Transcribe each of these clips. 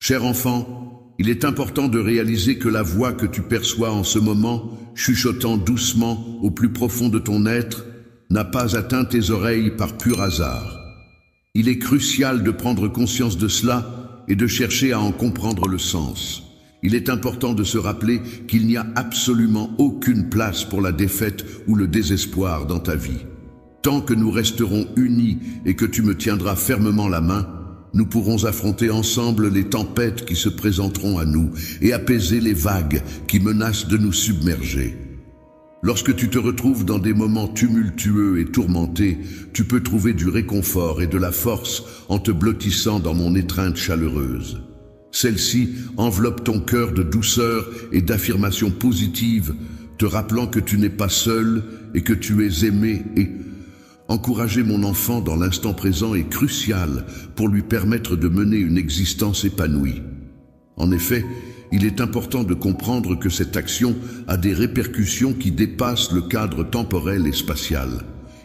Cher enfant, il est important de réaliser que la voix que tu perçois en ce moment, chuchotant doucement au plus profond de ton être, n'a pas atteint tes oreilles par pur hasard. Il est crucial de prendre conscience de cela et de chercher à en comprendre le sens. Il est important de se rappeler qu'il n'y a absolument aucune place pour la défaite ou le désespoir dans ta vie. Tant que nous resterons unis et que tu me tiendras fermement la main, nous pourrons affronter ensemble les tempêtes qui se présenteront à nous et apaiser les vagues qui menacent de nous submerger. Lorsque tu te retrouves dans des moments tumultueux et tourmentés, tu peux trouver du réconfort et de la force en te blottissant dans mon étreinte chaleureuse. Celle-ci enveloppe ton cœur de douceur et d'affirmations positives, te rappelant que tu n'es pas seul et que tu es aimé et encourager mon enfant dans l'instant présent est crucial pour lui permettre de mener une existence épanouie. En effet, il est important de comprendre que cette action a des répercussions qui dépassent le cadre temporel et spatial.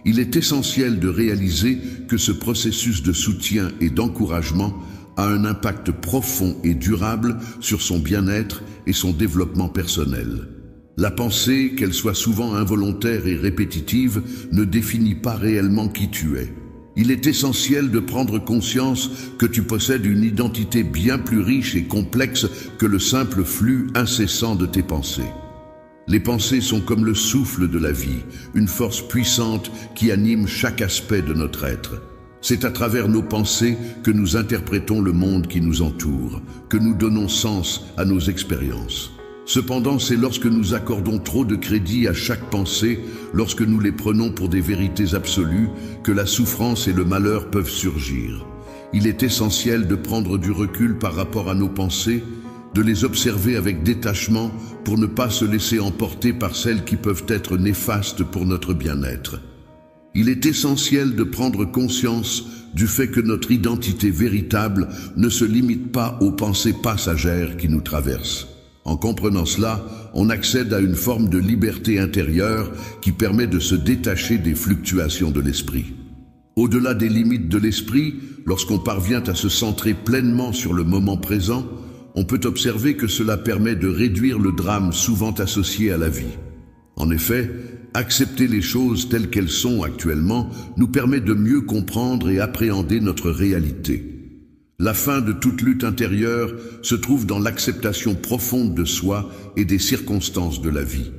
Il est essentiel de réaliser que ce processus de soutien et d'encouragement a un impact profond et durable sur son bien-être et son développement personnel. La pensée, qu'elle soit souvent involontaire et répétitive, ne définit pas réellement qui tu es. Il est essentiel de prendre conscience que tu possèdes une identité bien plus riche et complexe que le simple flux incessant de tes pensées. Les pensées sont comme le souffle de la vie, une force puissante qui anime chaque aspect de notre être. C'est à travers nos pensées que nous interprétons le monde qui nous entoure, que nous donnons sens à nos expériences. Cependant, c'est lorsque nous accordons trop de crédit à chaque pensée, lorsque nous les prenons pour des vérités absolues, que la souffrance et le malheur peuvent surgir. Il est essentiel de prendre du recul par rapport à nos pensées, de les observer avec détachement pour ne pas se laisser emporter par celles qui peuvent être néfastes pour notre bien-être. Il est essentiel de prendre conscience du fait que notre identité véritable ne se limite pas aux pensées passagères qui nous traversent. En comprenant cela, on accède à une forme de liberté intérieure qui permet de se détacher des fluctuations de l'esprit. Au-delà des limites de l'esprit, lorsqu'on parvient à se centrer pleinement sur le moment présent, on peut observer que cela permet de réduire le drame souvent associé à la vie. En effet, accepter les choses telles qu'elles sont actuellement nous permet de mieux comprendre et appréhender notre réalité. La fin de toute lutte intérieure se trouve dans l'acceptation profonde de soi et des circonstances de la vie.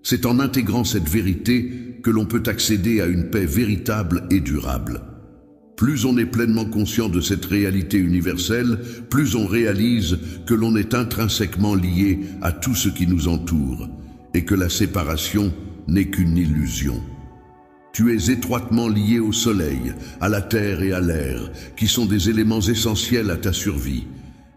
C'est en intégrant cette vérité que l'on peut accéder à une paix véritable et durable. Plus on est pleinement conscient de cette réalité universelle, plus on réalise que l'on est intrinsèquement lié à tout ce qui nous entoure et que la séparation n'est qu'une illusion. Tu es étroitement lié au soleil, à la terre et à l'air, qui sont des éléments essentiels à ta survie.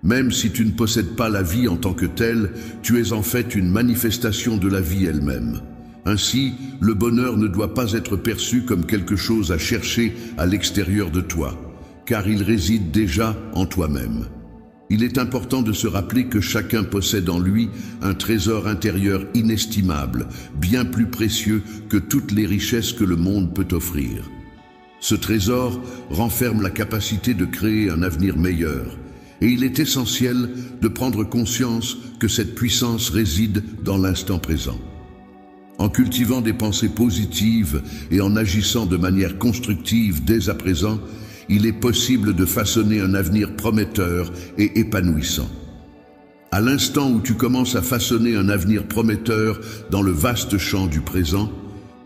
Même si tu ne possèdes pas la vie en tant que telle, tu es en fait une manifestation de la vie elle-même. Ainsi, le bonheur ne doit pas être perçu comme quelque chose à chercher à l'extérieur de toi, car il réside déjà en toi-même. Il est important de se rappeler que chacun possède en lui un trésor intérieur inestimable, bien plus précieux que toutes les richesses que le monde peut offrir. Ce trésor renferme la capacité de créer un avenir meilleur, et il est essentiel de prendre conscience que cette puissance réside dans l'instant présent. En cultivant des pensées positives et en agissant de manière constructive dès à présent, il est possible de façonner un avenir prometteur et épanouissant. À l'instant où tu commences à façonner un avenir prometteur dans le vaste champ du présent,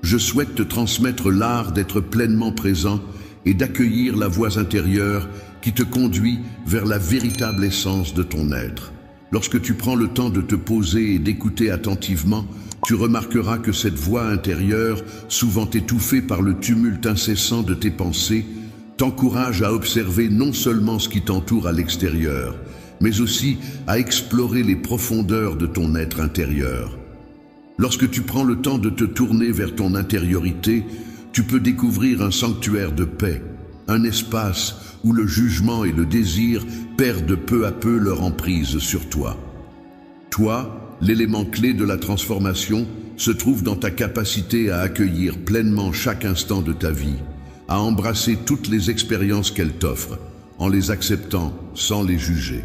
je souhaite te transmettre l'art d'être pleinement présent et d'accueillir la voix intérieure qui te conduit vers la véritable essence de ton être. Lorsque tu prends le temps de te poser et d'écouter attentivement, tu remarqueras que cette voix intérieure, souvent étouffée par le tumulte incessant de tes pensées, t'encourage à observer non seulement ce qui t'entoure à l'extérieur, mais aussi à explorer les profondeurs de ton être intérieur. Lorsque tu prends le temps de te tourner vers ton intériorité, tu peux découvrir un sanctuaire de paix, un espace où le jugement et le désir perdent peu à peu leur emprise sur toi. Toi, l'élément clé de la transformation, se trouve dans ta capacité à accueillir pleinement chaque instant de ta vie, à embrasser toutes les expériences qu'elle t'offre, en les acceptant sans les juger.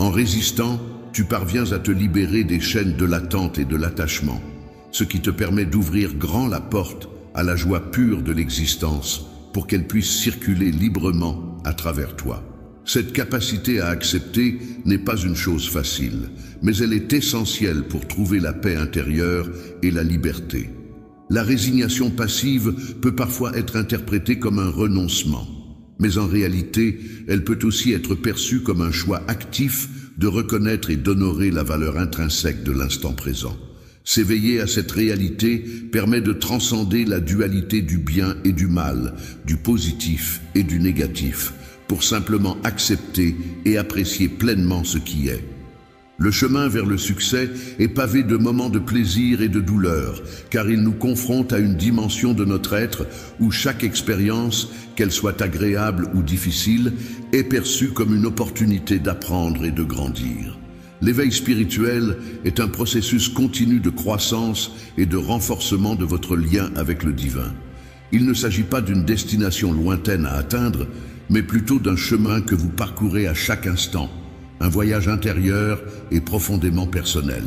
En résistant, tu parviens à te libérer des chaînes de l'attente et de l'attachement, ce qui te permet d'ouvrir grand la porte à la joie pure de l'existence pour qu'elle puisse circuler librement à travers toi. Cette capacité à accepter n'est pas une chose facile, mais elle est essentielle pour trouver la paix intérieure et la liberté. La résignation passive peut parfois être interprétée comme un renoncement, mais en réalité, elle peut aussi être perçue comme un choix actif de reconnaître et d'honorer la valeur intrinsèque de l'instant présent. S'éveiller à cette réalité permet de transcender la dualité du bien et du mal, du positif et du négatif, pour simplement accepter et apprécier pleinement ce qui est. Le chemin vers le succès est pavé de moments de plaisir et de douleur, car il nous confronte à une dimension de notre être où chaque expérience, qu'elle soit agréable ou difficile, est perçue comme une opportunité d'apprendre et de grandir. L'éveil spirituel est un processus continu de croissance et de renforcement de votre lien avec le divin. Il ne s'agit pas d'une destination lointaine à atteindre, mais plutôt d'un chemin que vous parcourez à chaque instant, un voyage intérieur et profondément personnel.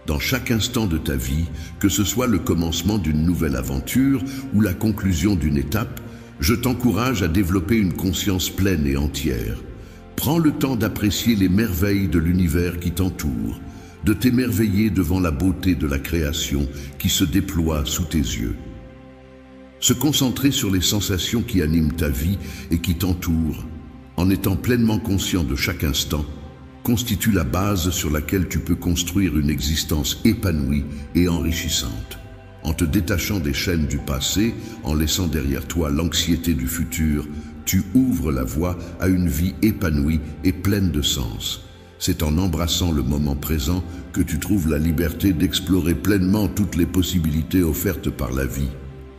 Dans chaque instant de ta vie, que ce soit le commencement d'une nouvelle aventure ou la conclusion d'une étape, je t'encourage à développer une conscience pleine et entière. Prends le temps d'apprécier les merveilles de l'univers qui t'entoure, de t'émerveiller devant la beauté de la création qui se déploie sous tes yeux. Se concentrer sur les sensations qui animent ta vie et qui t'entourent, en étant pleinement conscient de chaque instant, constitue la base sur laquelle tu peux construire une existence épanouie et enrichissante. En te détachant des chaînes du passé, en laissant derrière toi l'anxiété du futur, tu ouvres la voie à une vie épanouie et pleine de sens. C'est en embrassant le moment présent que tu trouves la liberté d'explorer pleinement toutes les possibilités offertes par la vie.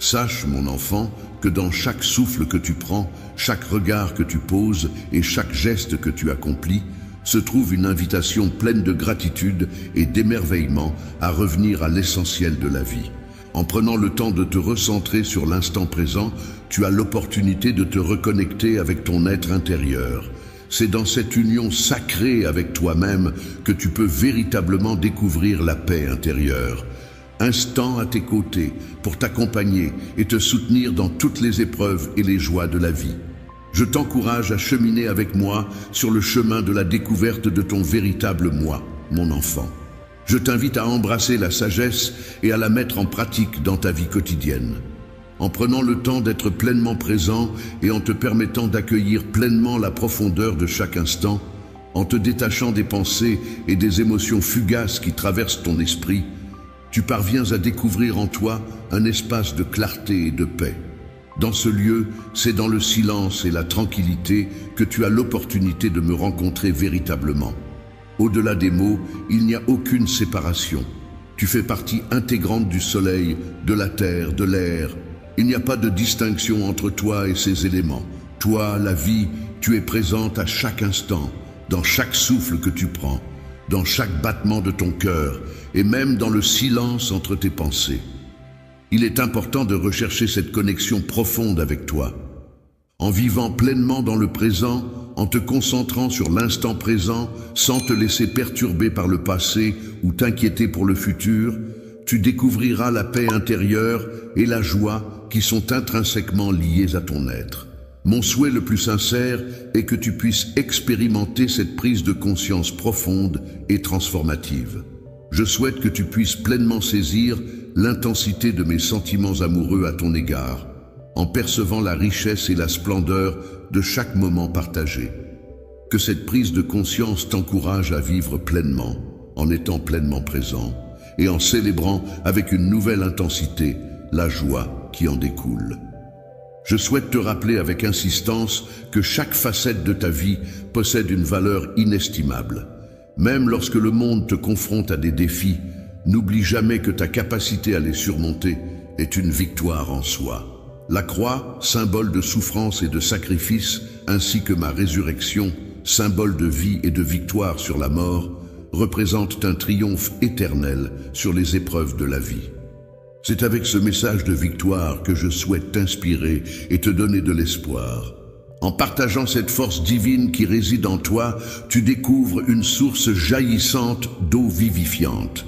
Sache, mon enfant, que dans chaque souffle que tu prends, chaque regard que tu poses et chaque geste que tu accomplis, se trouve une invitation pleine de gratitude et d'émerveillement à revenir à l'essentiel de la vie. En prenant le temps de te recentrer sur l'instant présent, tu as l'opportunité de te reconnecter avec ton être intérieur. C'est dans cette union sacrée avec toi-même que tu peux véritablement découvrir la paix intérieure. Instant à tes côtés pour t'accompagner et te soutenir dans toutes les épreuves et les joies de la vie. Je t'encourage à cheminer avec moi sur le chemin de la découverte de ton véritable moi, mon enfant. Je t'invite à embrasser la sagesse et à la mettre en pratique dans ta vie quotidienne. En prenant le temps d'être pleinement présent et en te permettant d'accueillir pleinement la profondeur de chaque instant, en te détachant des pensées et des émotions fugaces qui traversent ton esprit, tu parviens à découvrir en toi un espace de clarté et de paix. Dans ce lieu, c'est dans le silence et la tranquillité que tu as l'opportunité de me rencontrer véritablement. Au-delà des mots, il n'y a aucune séparation. Tu fais partie intégrante du soleil, de la terre, de l'air. Il n'y a pas de distinction entre toi et ces éléments. Toi, la vie, tu es présente à chaque instant, dans chaque souffle que tu prends, dans chaque battement de ton cœur et même dans le silence entre tes pensées. Il est important de rechercher cette connexion profonde avec toi. En vivant pleinement dans le présent, en te concentrant sur l'instant présent, sans te laisser perturber par le passé ou t'inquiéter pour le futur, tu découvriras la paix intérieure et la joie qui sont intrinsèquement liées à ton être. Mon souhait le plus sincère est que tu puisses expérimenter cette prise de conscience profonde et transformative. Je souhaite que tu puisses pleinement saisir l'intensité de mes sentiments amoureux à ton égard, en percevant la richesse et la splendeur de chaque moment partagé. Que cette prise de conscience t'encourage à vivre pleinement, en étant pleinement présent, et en célébrant avec une nouvelle intensité la joie qui en découle. Je souhaite te rappeler avec insistance que chaque facette de ta vie possède une valeur inestimable. Même lorsque le monde te confronte à des défis, n'oublie jamais que ta capacité à les surmonter est une victoire en soi. La croix, symbole de souffrance et de sacrifice, ainsi que ma résurrection, symbole de vie et de victoire sur la mort, représentent un triomphe éternel sur les épreuves de la vie. C'est avec ce message de victoire que je souhaite t'inspirer et te donner de l'espoir. En partageant cette force divine qui réside en toi, tu découvres une source jaillissante d'eau vivifiante.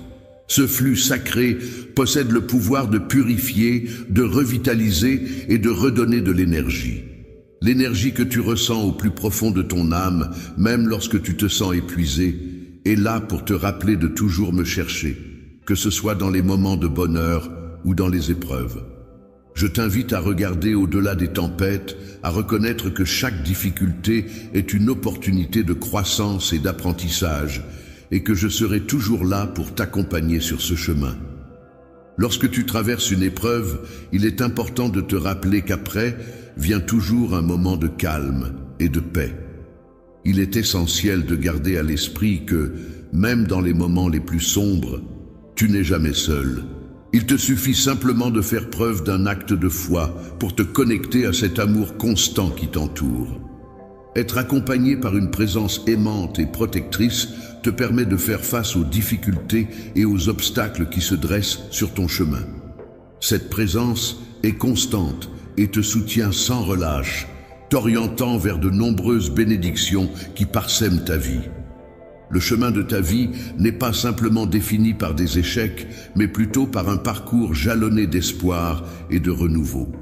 Ce flux sacré possède le pouvoir de purifier, de revitaliser et de redonner de l'énergie. L'énergie que tu ressens au plus profond de ton âme, même lorsque tu te sens épuisé, est là pour te rappeler de toujours me chercher, que ce soit dans les moments de bonheur ou dans les épreuves. Je t'invite à regarder au-delà des tempêtes, à reconnaître que chaque difficulté est une opportunité de croissance et d'apprentissage, et que je serai toujours là pour t'accompagner sur ce chemin. Lorsque tu traverses une épreuve, il est important de te rappeler qu'après vient toujours un moment de calme et de paix. Il est essentiel de garder à l'esprit que, même dans les moments les plus sombres, tu n'es jamais seul. Il te suffit simplement de faire preuve d'un acte de foi pour te connecter à cet amour constant qui t'entoure. Être accompagné par une présence aimante et protectrice te permet de faire face aux difficultés et aux obstacles qui se dressent sur ton chemin. Cette présence est constante et te soutient sans relâche, t'orientant vers de nombreuses bénédictions qui parsèment ta vie. Le chemin de ta vie n'est pas simplement défini par des échecs, mais plutôt par un parcours jalonné d'espoir et de renouveau.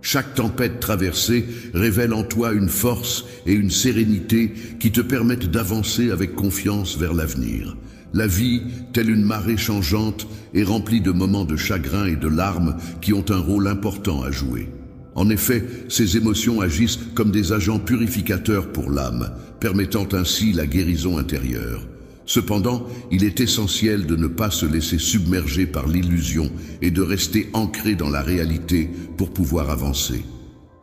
Chaque tempête traversée révèle en toi une force et une sérénité qui te permettent d'avancer avec confiance vers l'avenir. La vie, telle une marée changeante, est remplie de moments de chagrin et de larmes qui ont un rôle important à jouer. En effet, ces émotions agissent comme des agents purificateurs pour l'âme, permettant ainsi la guérison intérieure. Cependant, il est essentiel de ne pas se laisser submerger par l'illusion et de rester ancré dans la réalité pour pouvoir avancer.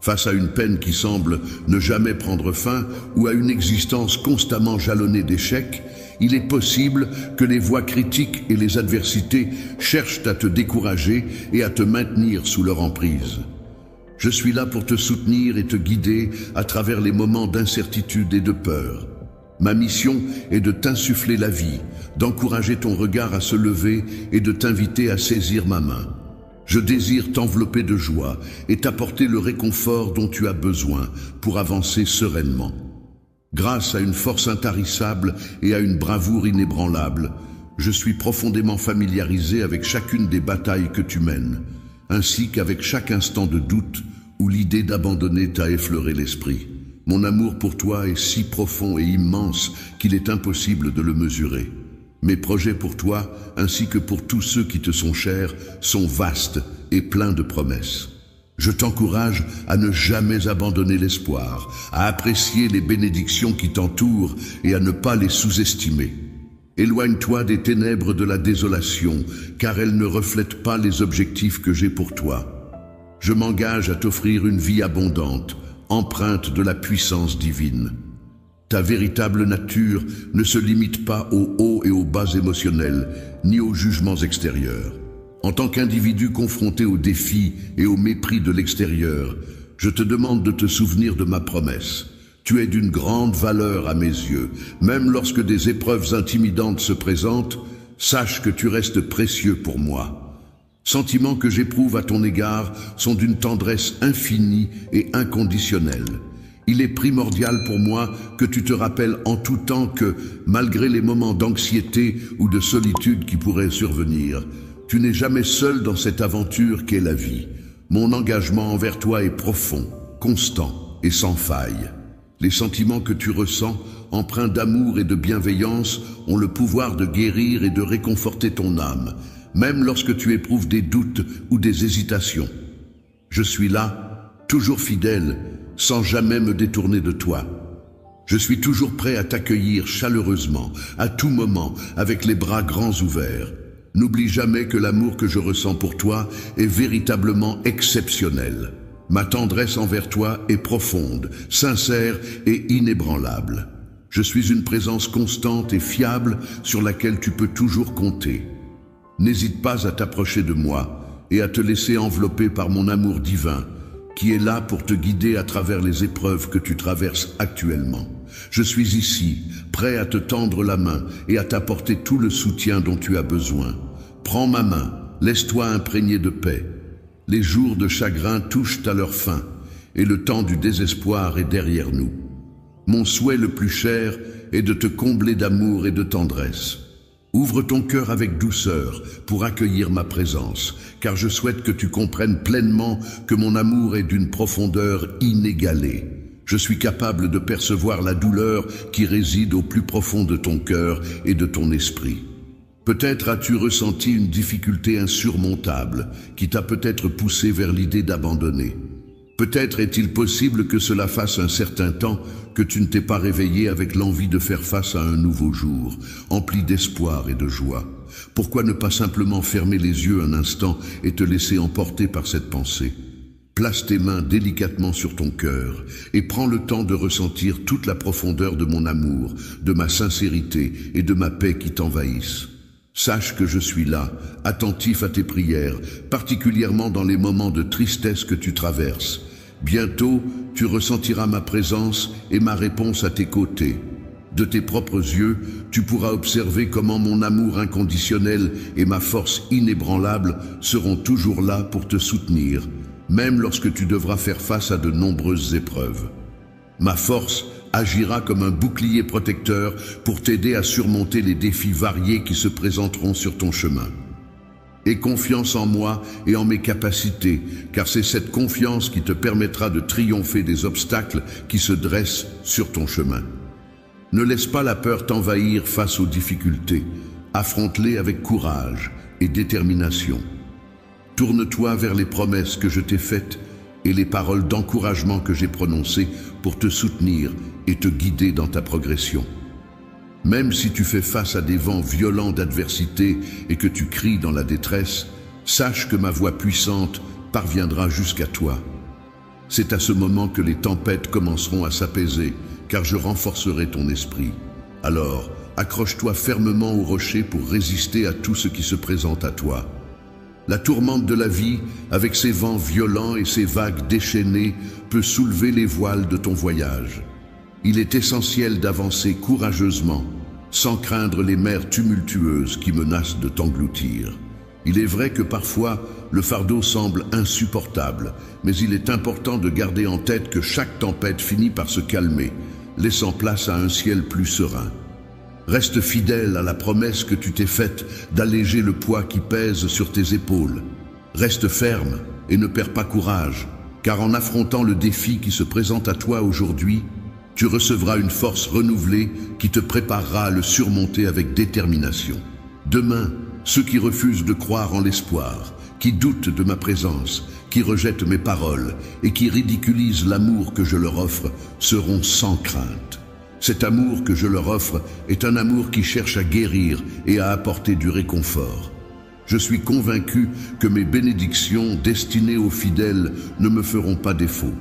Face à une peine qui semble ne jamais prendre fin ou à une existence constamment jalonnée d'échecs, il est possible que les voix critiques et les adversités cherchent à te décourager et à te maintenir sous leur emprise. Je suis là pour te soutenir et te guider à travers les moments d'incertitude et de peur. Ma mission est de t'insuffler la vie, d'encourager ton regard à se lever et de t'inviter à saisir ma main. Je désire t'envelopper de joie et t'apporter le réconfort dont tu as besoin pour avancer sereinement. Grâce à une force intarissable et à une bravoure inébranlable, je suis profondément familiarisé avec chacune des batailles que tu mènes, ainsi qu'avec chaque instant de doute où l'idée d'abandonner t'a effleuré l'esprit. Mon amour pour toi est si profond et immense qu'il est impossible de le mesurer. Mes projets pour toi, ainsi que pour tous ceux qui te sont chers, sont vastes et pleins de promesses. Je t'encourage à ne jamais abandonner l'espoir, à apprécier les bénédictions qui t'entourent et à ne pas les sous-estimer. Éloigne-toi des ténèbres de la désolation, car elles ne reflètent pas les objectifs que j'ai pour toi. Je m'engage à t'offrir une vie abondante, empreinte de la puissance divine. Ta véritable nature ne se limite pas aux hauts et aux bas émotionnels, ni aux jugements extérieurs. En tant qu'individu confronté aux défis et au mépris de l'extérieur, je te demande de te souvenir de ma promesse. Tu es d'une grande valeur à mes yeux. Même lorsque des épreuves intimidantes se présentent, sache que tu restes précieux pour moi. Sentiments que j'éprouve à ton égard sont d'une tendresse infinie et inconditionnelle. Il est primordial pour moi que tu te rappelles en tout temps que, malgré les moments d'anxiété ou de solitude qui pourraient survenir, tu n'es jamais seul dans cette aventure qu'est la vie. Mon engagement envers toi est profond, constant et sans faille. Les sentiments que tu ressens, empreints d'amour et de bienveillance, ont le pouvoir de guérir et de réconforter ton âme, même lorsque tu éprouves des doutes ou des hésitations. Je suis là, toujours fidèle, sans jamais me détourner de toi. Je suis toujours prêt à t'accueillir chaleureusement, à tout moment, avec les bras grands ouverts. N'oublie jamais que l'amour que je ressens pour toi est véritablement exceptionnel. Ma tendresse envers toi est profonde, sincère et inébranlable. Je suis une présence constante et fiable sur laquelle tu peux toujours compter. N'hésite pas à t'approcher de moi et à te laisser envelopper par mon amour divin, qui est là pour te guider à travers les épreuves que tu traverses actuellement. Je suis ici, prêt à te tendre la main et à t'apporter tout le soutien dont tu as besoin. Prends ma main, laisse-toi imprégner de paix. Les jours de chagrin touchent à leur fin, et le temps du désespoir est derrière nous. Mon souhait le plus cher est de te combler d'amour et de tendresse. Ouvre ton cœur avec douceur pour accueillir ma présence, car je souhaite que tu comprennes pleinement que mon amour est d'une profondeur inégalée. Je suis capable de percevoir la douleur qui réside au plus profond de ton cœur et de ton esprit. Peut-être as-tu ressenti une difficulté insurmontable qui t'a peut-être poussé vers l'idée d'abandonner. Peut-être est-il possible que cela fasse un certain temps que tu ne t'es pas réveillé avec l'envie de faire face à un nouveau jour, empli d'espoir et de joie. Pourquoi ne pas simplement fermer les yeux un instant et te laisser emporter par cette pensée? Place tes mains délicatement sur ton cœur et prends le temps de ressentir toute la profondeur de mon amour, de ma sincérité et de ma paix qui t'envahissent. Sache que je suis là, attentif à tes prières, particulièrement dans les moments de tristesse que tu traverses. Bientôt, tu ressentiras ma présence et ma réponse à tes côtés. De tes propres yeux, tu pourras observer comment mon amour inconditionnel et ma force inébranlable seront toujours là pour te soutenir, même lorsque tu devras faire face à de nombreuses épreuves. Ma force agira comme un bouclier protecteur pour t'aider à surmonter les défis variés qui se présenteront sur ton chemin. Aie confiance en moi et en mes capacités, car c'est cette confiance qui te permettra de triompher des obstacles qui se dressent sur ton chemin. Ne laisse pas la peur t'envahir face aux difficultés. Affronte-les avec courage et détermination. Tourne-toi vers les promesses que je t'ai faites et les paroles d'encouragement que j'ai prononcées pour te soutenir et te guider dans ta progression. Même si tu fais face à des vents violents d'adversité et que tu cries dans la détresse, sache que ma voix puissante parviendra jusqu'à toi. C'est à ce moment que les tempêtes commenceront à s'apaiser, car je renforcerai ton esprit. Alors, accroche-toi fermement au rocher pour résister à tout ce qui se présente à toi. La tourmente de la vie, avec ses vents violents et ses vagues déchaînées, peut soulever les voiles de ton voyage. Il est essentiel d'avancer courageusement, sans craindre les mers tumultueuses qui menacent de t'engloutir. Il est vrai que parfois, le fardeau semble insupportable, mais il est important de garder en tête que chaque tempête finit par se calmer, laissant place à un ciel plus serein. Reste fidèle à la promesse que tu t'es faite d'alléger le poids qui pèse sur tes épaules. Reste ferme et ne perds pas courage, car en affrontant le défi qui se présente à toi aujourd'hui, tu recevras une force renouvelée qui te préparera à le surmonter avec détermination. Demain, ceux qui refusent de croire en l'espoir, qui doutent de ma présence, qui rejettent mes paroles et qui ridiculisent l'amour que je leur offre, seront sans crainte. Cet amour que je leur offre est un amour qui cherche à guérir et à apporter du réconfort. Je suis convaincu que mes bénédictions destinées aux fidèles ne me feront pas défaut.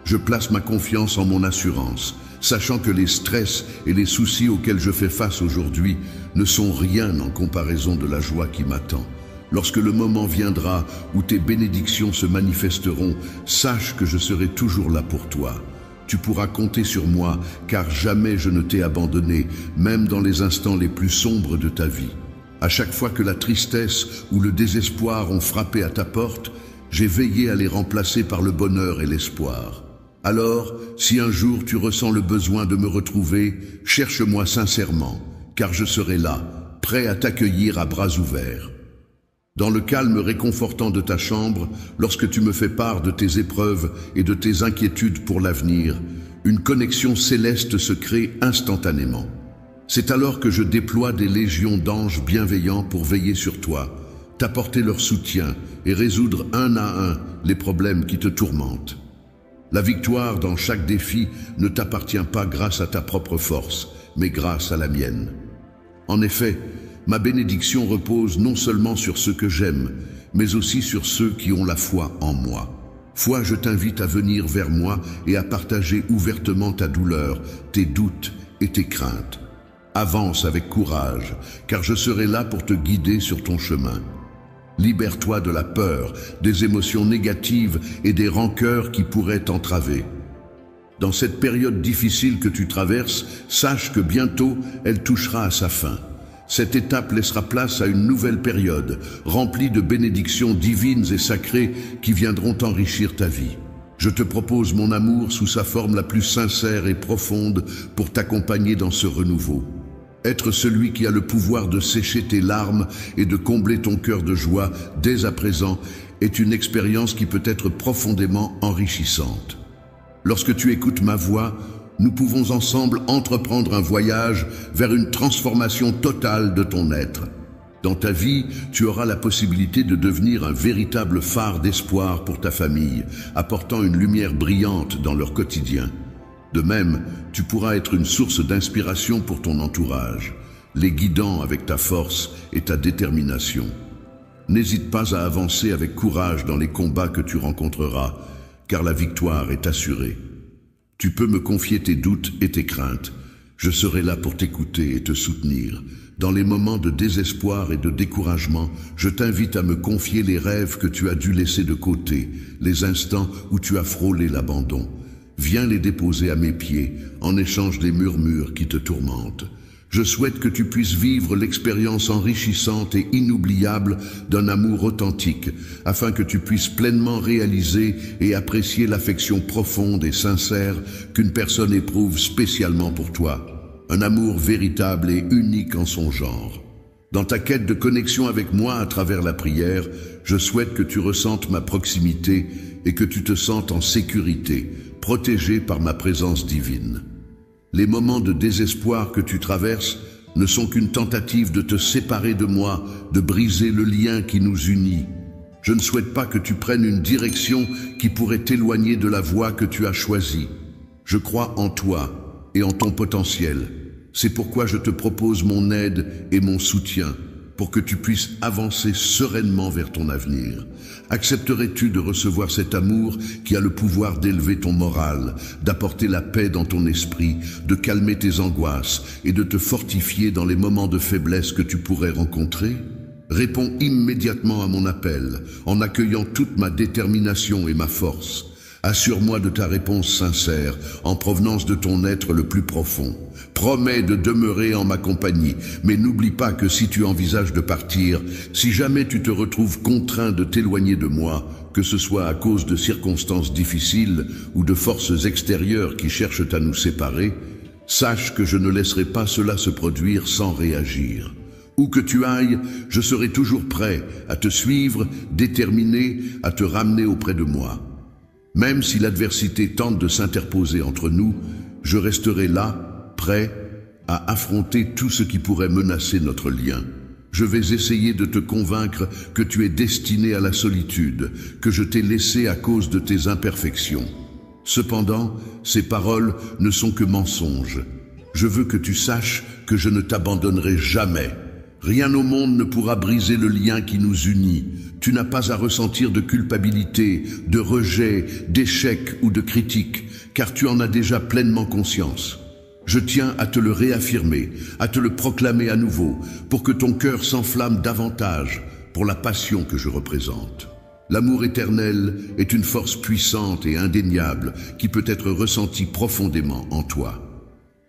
Je place ma confiance en mon assurance, sachant que les stress et les soucis auxquels je fais face aujourd'hui ne sont rien en comparaison de la joie qui m'attend. Lorsque le moment viendra où tes bénédictions se manifesteront, sache que je serai toujours là pour toi. Tu pourras compter sur moi, car jamais je ne t'ai abandonné, même dans les instants les plus sombres de ta vie. À chaque fois que la tristesse ou le désespoir ont frappé à ta porte, j'ai veillé à les remplacer par le bonheur et l'espoir. Alors, si un jour tu ressens le besoin de me retrouver, cherche-moi sincèrement, car je serai là, prêt à t'accueillir à bras ouverts. Dans le calme réconfortant de ta chambre, lorsque tu me fais part de tes épreuves et de tes inquiétudes pour l'avenir, une connexion céleste se crée instantanément. C'est alors que je déploie des légions d'anges bienveillants pour veiller sur toi, t'apporter leur soutien et résoudre un à un les problèmes qui te tourmentent. La victoire dans chaque défi ne t'appartient pas grâce à ta propre force, mais grâce à la mienne. En effet, ma bénédiction repose non seulement sur ceux que j'aime, mais aussi sur ceux qui ont la foi en moi. Foi, je t'invite à venir vers moi et à partager ouvertement ta douleur, tes doutes et tes craintes. Avance avec courage, car je serai là pour te guider sur ton chemin. Libère-toi de la peur, des émotions négatives et des rancœurs qui pourraient t'entraver. Dans cette période difficile que tu traverses, sache que bientôt elle touchera à sa fin. Cette étape laissera place à une nouvelle période, remplie de bénédictions divines et sacrées qui viendront enrichir ta vie. Je te propose mon amour sous sa forme la plus sincère et profonde pour t'accompagner dans ce renouveau. Être celui qui a le pouvoir de sécher tes larmes et de combler ton cœur de joie dès à présent est une expérience qui peut être profondément enrichissante. Lorsque tu écoutes ma voix, nous pouvons ensemble entreprendre un voyage vers une transformation totale de ton être. Dans ta vie, tu auras la possibilité de devenir un véritable phare d'espoir pour ta famille, apportant une lumière brillante dans leur quotidien. De même, tu pourras être une source d'inspiration pour ton entourage, les guidant avec ta force et ta détermination. N'hésite pas à avancer avec courage dans les combats que tu rencontreras, car la victoire est assurée. Tu peux me confier tes doutes et tes craintes. Je serai là pour t'écouter et te soutenir. Dans les moments de désespoir et de découragement, je t'invite à me confier les rêves que tu as dû laisser de côté, les instants où tu as frôlé l'abandon. Viens les déposer à mes pieds, en échange des murmures qui te tourmentent. Je souhaite que tu puisses vivre l'expérience enrichissante et inoubliable d'un amour authentique, afin que tu puisses pleinement réaliser et apprécier l'affection profonde et sincère qu'une personne éprouve spécialement pour toi. Un amour véritable et unique en son genre. Dans ta quête de connexion avec moi à travers la prière, je souhaite que tu ressentes ma proximité et que tu te sentes en sécurité, protégé par ma présence divine. Les moments de désespoir que tu traverses ne sont qu'une tentative de te séparer de moi, de briser le lien qui nous unit. Je ne souhaite pas que tu prennes une direction qui pourrait t'éloigner de la voie que tu as choisie. Je crois en toi et en ton potentiel. C'est pourquoi je te propose mon aide et mon soutien pour que tu puisses avancer sereinement vers ton avenir. Accepterais-tu de recevoir cet amour qui a le pouvoir d'élever ton moral, d'apporter la paix dans ton esprit, de calmer tes angoisses et de te fortifier dans les moments de faiblesse que tu pourrais rencontrer? Réponds immédiatement à mon appel, en accueillant toute ma détermination et ma force. Assure-moi de ta réponse sincère, en provenance de ton être le plus profond. Promets de demeurer en ma compagnie, mais n'oublie pas que si tu envisages de partir, si jamais tu te retrouves contraint de t'éloigner de moi, que ce soit à cause de circonstances difficiles ou de forces extérieures qui cherchent à nous séparer, sache que je ne laisserai pas cela se produire sans réagir. Où que tu ailles, je serai toujours prêt à te suivre, déterminé à te ramener auprès de moi. Même si l'adversité tente de s'interposer entre nous, je resterai là, prêt à affronter tout ce qui pourrait menacer notre lien. Je vais essayer de te convaincre que tu es destiné à la solitude, que je t'ai laissé à cause de tes imperfections. Cependant, ces paroles ne sont que mensonges. Je veux que tu saches que je ne t'abandonnerai jamais. Rien au monde ne pourra briser le lien qui nous unit. Tu n'as pas à ressentir de culpabilité, de rejet, d'échec ou de critique, car tu en as déjà pleinement conscience. Je tiens à te le réaffirmer, à te le proclamer à nouveau, pour que ton cœur s'enflamme davantage pour la passion que je représente. L'amour éternel est une force puissante et indéniable qui peut être ressentie profondément en toi.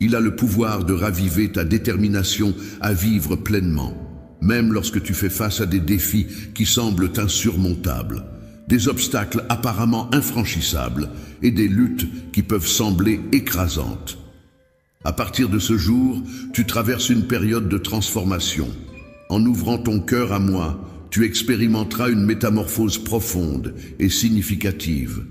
Il a le pouvoir de raviver ta détermination à vivre pleinement, même lorsque tu fais face à des défis qui semblent insurmontables, des obstacles apparemment infranchissables et des luttes qui peuvent sembler écrasantes. À partir de ce jour, tu traverses une période de transformation. En ouvrant ton cœur à moi, tu expérimenteras une métamorphose profonde et significative.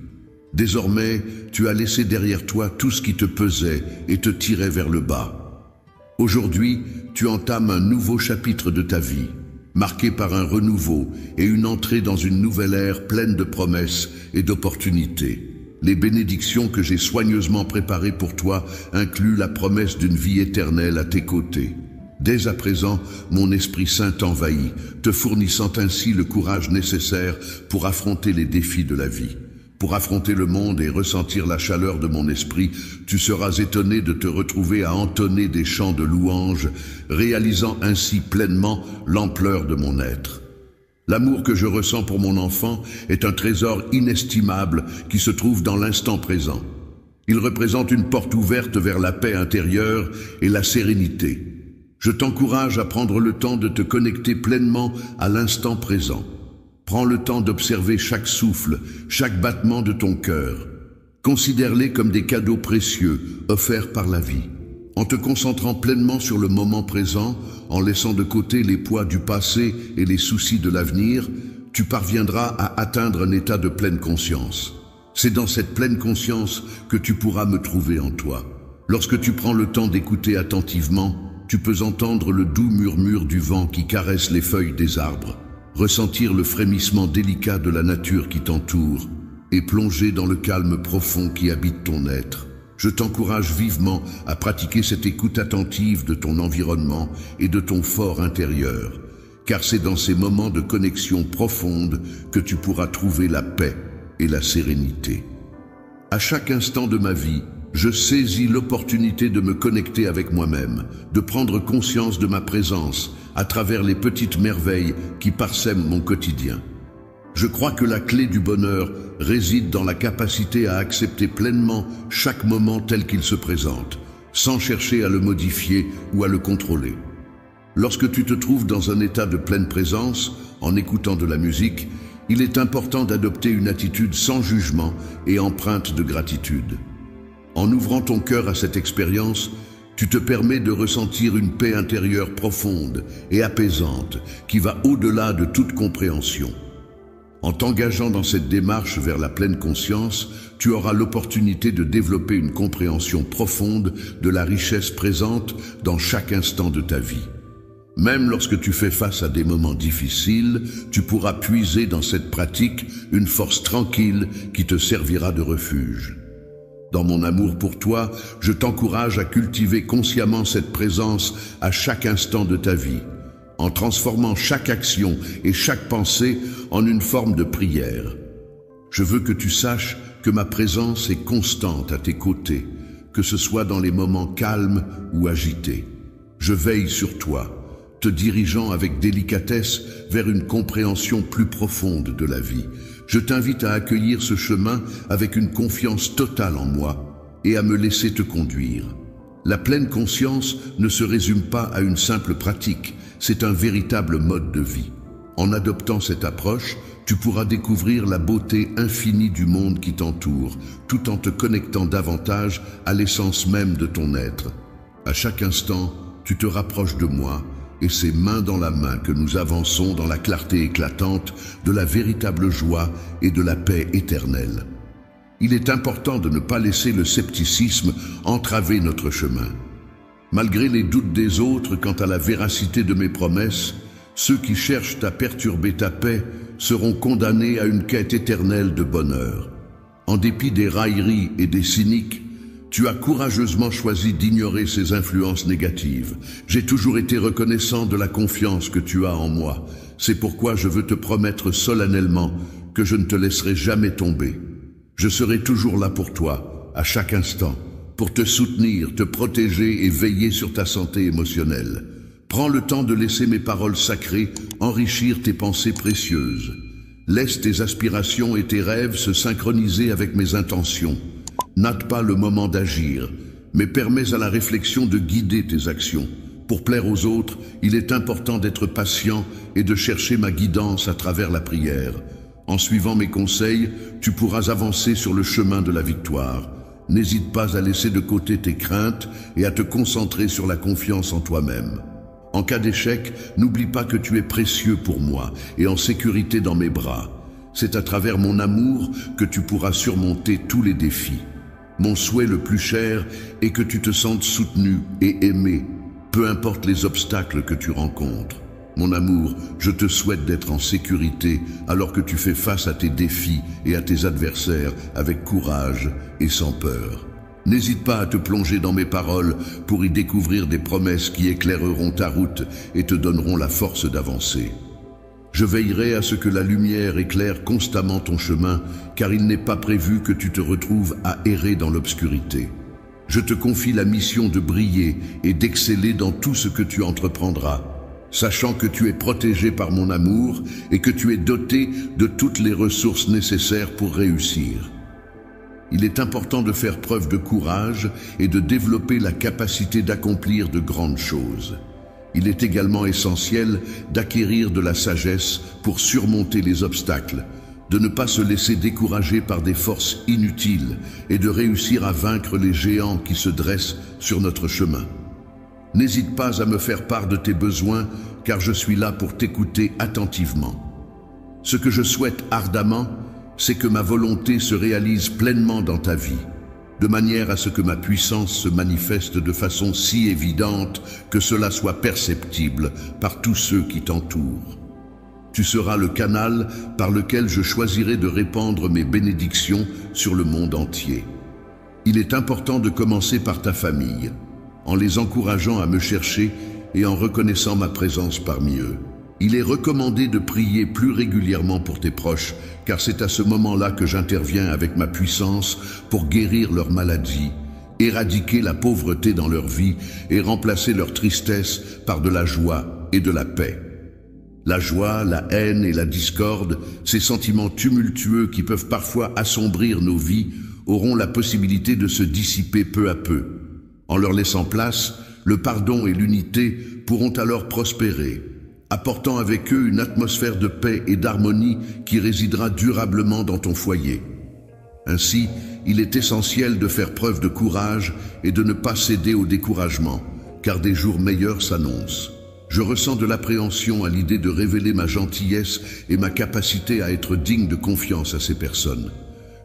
Désormais, tu as laissé derrière toi tout ce qui te pesait et te tirait vers le bas. Aujourd'hui, tu entames un nouveau chapitre de ta vie, marqué par un renouveau et une entrée dans une nouvelle ère pleine de promesses et d'opportunités. Les bénédictions que j'ai soigneusement préparées pour toi incluent la promesse d'une vie éternelle à tes côtés. Dès à présent, mon Esprit Saint t'envahit, te fournissant ainsi le courage nécessaire pour affronter les défis de la vie. Pour affronter le monde et ressentir la chaleur de mon esprit, tu seras étonné de te retrouver à entonner des chants de louanges, réalisant ainsi pleinement l'ampleur de mon être. L'amour que je ressens pour mon enfant est un trésor inestimable qui se trouve dans l'instant présent. Il représente une porte ouverte vers la paix intérieure et la sérénité. Je t'encourage à prendre le temps de te connecter pleinement à l'instant présent. Prends le temps d'observer chaque souffle, chaque battement de ton cœur. Considère-les comme des cadeaux précieux offerts par la vie. En te concentrant pleinement sur le moment présent, en laissant de côté les poids du passé et les soucis de l'avenir, tu parviendras à atteindre un état de pleine conscience. C'est dans cette pleine conscience que tu pourras me trouver en toi. Lorsque tu prends le temps d'écouter attentivement, tu peux entendre le doux murmure du vent qui caresse les feuilles des arbres, ressentir le frémissement délicat de la nature qui t'entoure et plonger dans le calme profond qui habite ton être. Je t'encourage vivement à pratiquer cette écoute attentive de ton environnement et de ton fort intérieur, car c'est dans ces moments de connexion profonde que tu pourras trouver la paix et la sérénité. À chaque instant de ma vie, je saisis l'opportunité de me connecter avec moi-même, de prendre conscience de ma présence à travers les petites merveilles qui parsèment mon quotidien. Je crois que la clé du bonheur réside dans la capacité à accepter pleinement chaque moment tel qu'il se présente, sans chercher à le modifier ou à le contrôler. Lorsque tu te trouves dans un état de pleine présence, en écoutant de la musique, il est important d'adopter une attitude sans jugement et empreinte de gratitude. En ouvrant ton cœur à cette expérience, tu te permets de ressentir une paix intérieure profonde et apaisante qui va au-delà de toute compréhension. En t'engageant dans cette démarche vers la pleine conscience, tu auras l'opportunité de développer une compréhension profonde de la richesse présente dans chaque instant de ta vie. Même lorsque tu fais face à des moments difficiles, tu pourras puiser dans cette pratique une force tranquille qui te servira de refuge. Dans mon amour pour toi, je t'encourage à cultiver consciemment cette présence à chaque instant de ta vie, en transformant chaque action et chaque pensée en une forme de prière. Je veux que tu saches que ma présence est constante à tes côtés, que ce soit dans les moments calmes ou agités. Je veille sur toi, te dirigeant avec délicatesse vers une compréhension plus profonde de la vie. Je t'invite à accueillir ce chemin avec une confiance totale en moi et à me laisser te conduire. La pleine conscience ne se résume pas à une simple pratique, c'est un véritable mode de vie. En adoptant cette approche, tu pourras découvrir la beauté infinie du monde qui t'entoure, tout en te connectant davantage à l'essence même de ton être. À chaque instant, tu te rapproches de moi, et c'est main dans la main que nous avançons dans la clarté éclatante de la véritable joie et de la paix éternelle. Il est important de ne pas laisser le scepticisme entraver notre chemin. Malgré les doutes des autres quant à la véracité de mes promesses, ceux qui cherchent à perturber ta paix seront condamnés à une quête éternelle de bonheur. En dépit des railleries et des cyniques, tu as courageusement choisi d'ignorer ces influences négatives. J'ai toujours été reconnaissant de la confiance que tu as en moi. C'est pourquoi je veux te promettre solennellement que je ne te laisserai jamais tomber. Je serai toujours là pour toi, à chaque instant, pour te soutenir, te protéger et veiller sur ta santé émotionnelle. Prends le temps de laisser mes paroles sacrées enrichir tes pensées précieuses. Laisse tes aspirations et tes rêves se synchroniser avec mes intentions. N'hâte pas le moment d'agir, mais permets à la réflexion de guider tes actions. Pour plaire aux autres, il est important d'être patient et de chercher ma guidance à travers la prière. En suivant mes conseils, tu pourras avancer sur le chemin de la victoire. N'hésite pas à laisser de côté tes craintes et à te concentrer sur la confiance en toi-même. En cas d'échec, n'oublie pas que tu es précieux pour moi et en sécurité dans mes bras. C'est à travers mon amour que tu pourras surmonter tous les défis. Mon souhait le plus cher est que tu te sentes soutenu et aimé, peu importe les obstacles que tu rencontres. Mon amour, je te souhaite d'être en sécurité alors que tu fais face à tes défis et à tes adversaires avec courage et sans peur. N'hésite pas à te plonger dans mes paroles pour y découvrir des promesses qui éclaireront ta route et te donneront la force d'avancer. Je veillerai à ce que la lumière éclaire constamment ton chemin, car il n'est pas prévu que tu te retrouves à errer dans l'obscurité. Je te confie la mission de briller et d'exceller dans tout ce que tu entreprendras, sachant que tu es protégé par mon amour et que tu es doté de toutes les ressources nécessaires pour réussir. Il est important de faire preuve de courage et de développer la capacité d'accomplir de grandes choses. il est également essentiel d'acquérir de la sagesse pour surmonter les obstacles, de ne pas se laisser décourager par des forces inutiles et de réussir à vaincre les géants qui se dressent sur notre chemin. N'hésite pas à me faire part de tes besoins, car je suis là pour t'écouter attentivement. Ce que je souhaite ardemment, c'est que ma volonté se réalise pleinement dans ta vie, de manière à ce que ma puissance se manifeste de façon si évidente que cela soit perceptible par tous ceux qui t'entourent. Tu seras le canal par lequel je choisirai de répandre mes bénédictions sur le monde entier. Il est important de commencer par ta famille, en les encourageant à me chercher et en reconnaissant ma présence parmi eux. Il est recommandé de prier plus régulièrement pour tes proches, car c'est à ce moment-là que j'interviens avec ma puissance pour guérir leurs maladies, éradiquer la pauvreté dans leur vie et remplacer leur tristesse par de la joie et de la paix. La joie, la haine et la discorde, ces sentiments tumultueux qui peuvent parfois assombrir nos vies, auront la possibilité de se dissiper peu à peu. En leur laissant place, le pardon et l'unité pourront alors prospérer, apportant avec eux une atmosphère de paix et d'harmonie qui résidera durablement dans ton foyer. Ainsi, il est essentiel de faire preuve de courage et de ne pas céder au découragement, car des jours meilleurs s'annoncent. Je ressens de l'appréhension à l'idée de révéler ma gentillesse et ma capacité à être digne de confiance à ces personnes.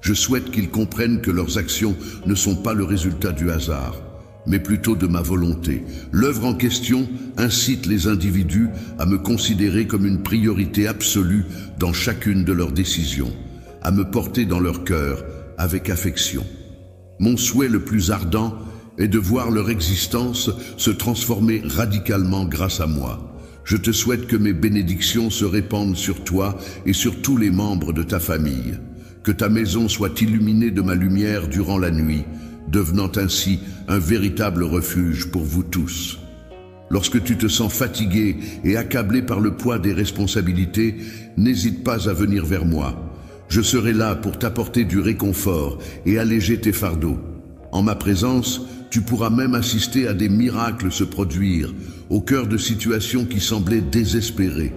Je souhaite qu'ils comprennent que leurs actions ne sont pas le résultat du hasard, mais plutôt de ma volonté. L'œuvre en question incite les individus à me considérer comme une priorité absolue dans chacune de leurs décisions, à me porter dans leur cœur avec affection. Mon souhait le plus ardent est de voir leur existence se transformer radicalement grâce à moi. Je te souhaite que mes bénédictions se répandent sur toi et sur tous les membres de ta famille, que ta maison soit illuminée de ma lumière durant la nuit, devenant ainsi un véritable refuge pour vous tous. Lorsque tu te sens fatigué et accablé par le poids des responsabilités, n'hésite pas à venir vers moi. Je serai là pour t'apporter du réconfort et alléger tes fardeaux. En ma présence, tu pourras même assister à des miracles se produire, au cœur de situations qui semblaient désespérées.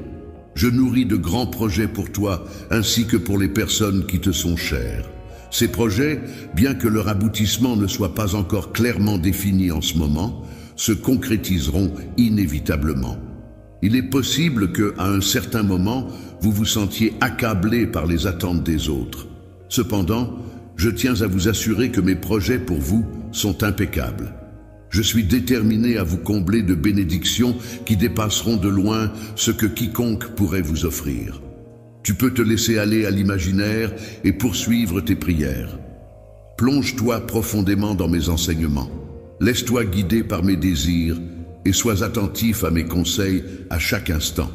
Je nourris de grands projets pour toi, ainsi que pour les personnes qui te sont chères. Ces projets, bien que leur aboutissement ne soit pas encore clairement défini en ce moment, se concrétiseront inévitablement. Il est possible qu'à un certain moment, vous vous sentiez accablé par les attentes des autres. Cependant, je tiens à vous assurer que mes projets pour vous sont impeccables. Je suis déterminé à vous combler de bénédictions qui dépasseront de loin ce que quiconque pourrait vous offrir. Tu peux te laisser aller à l'imaginaire et poursuivre tes prières. Plonge-toi profondément dans mes enseignements. Laisse-toi guider par mes désirs et sois attentif à mes conseils à chaque instant.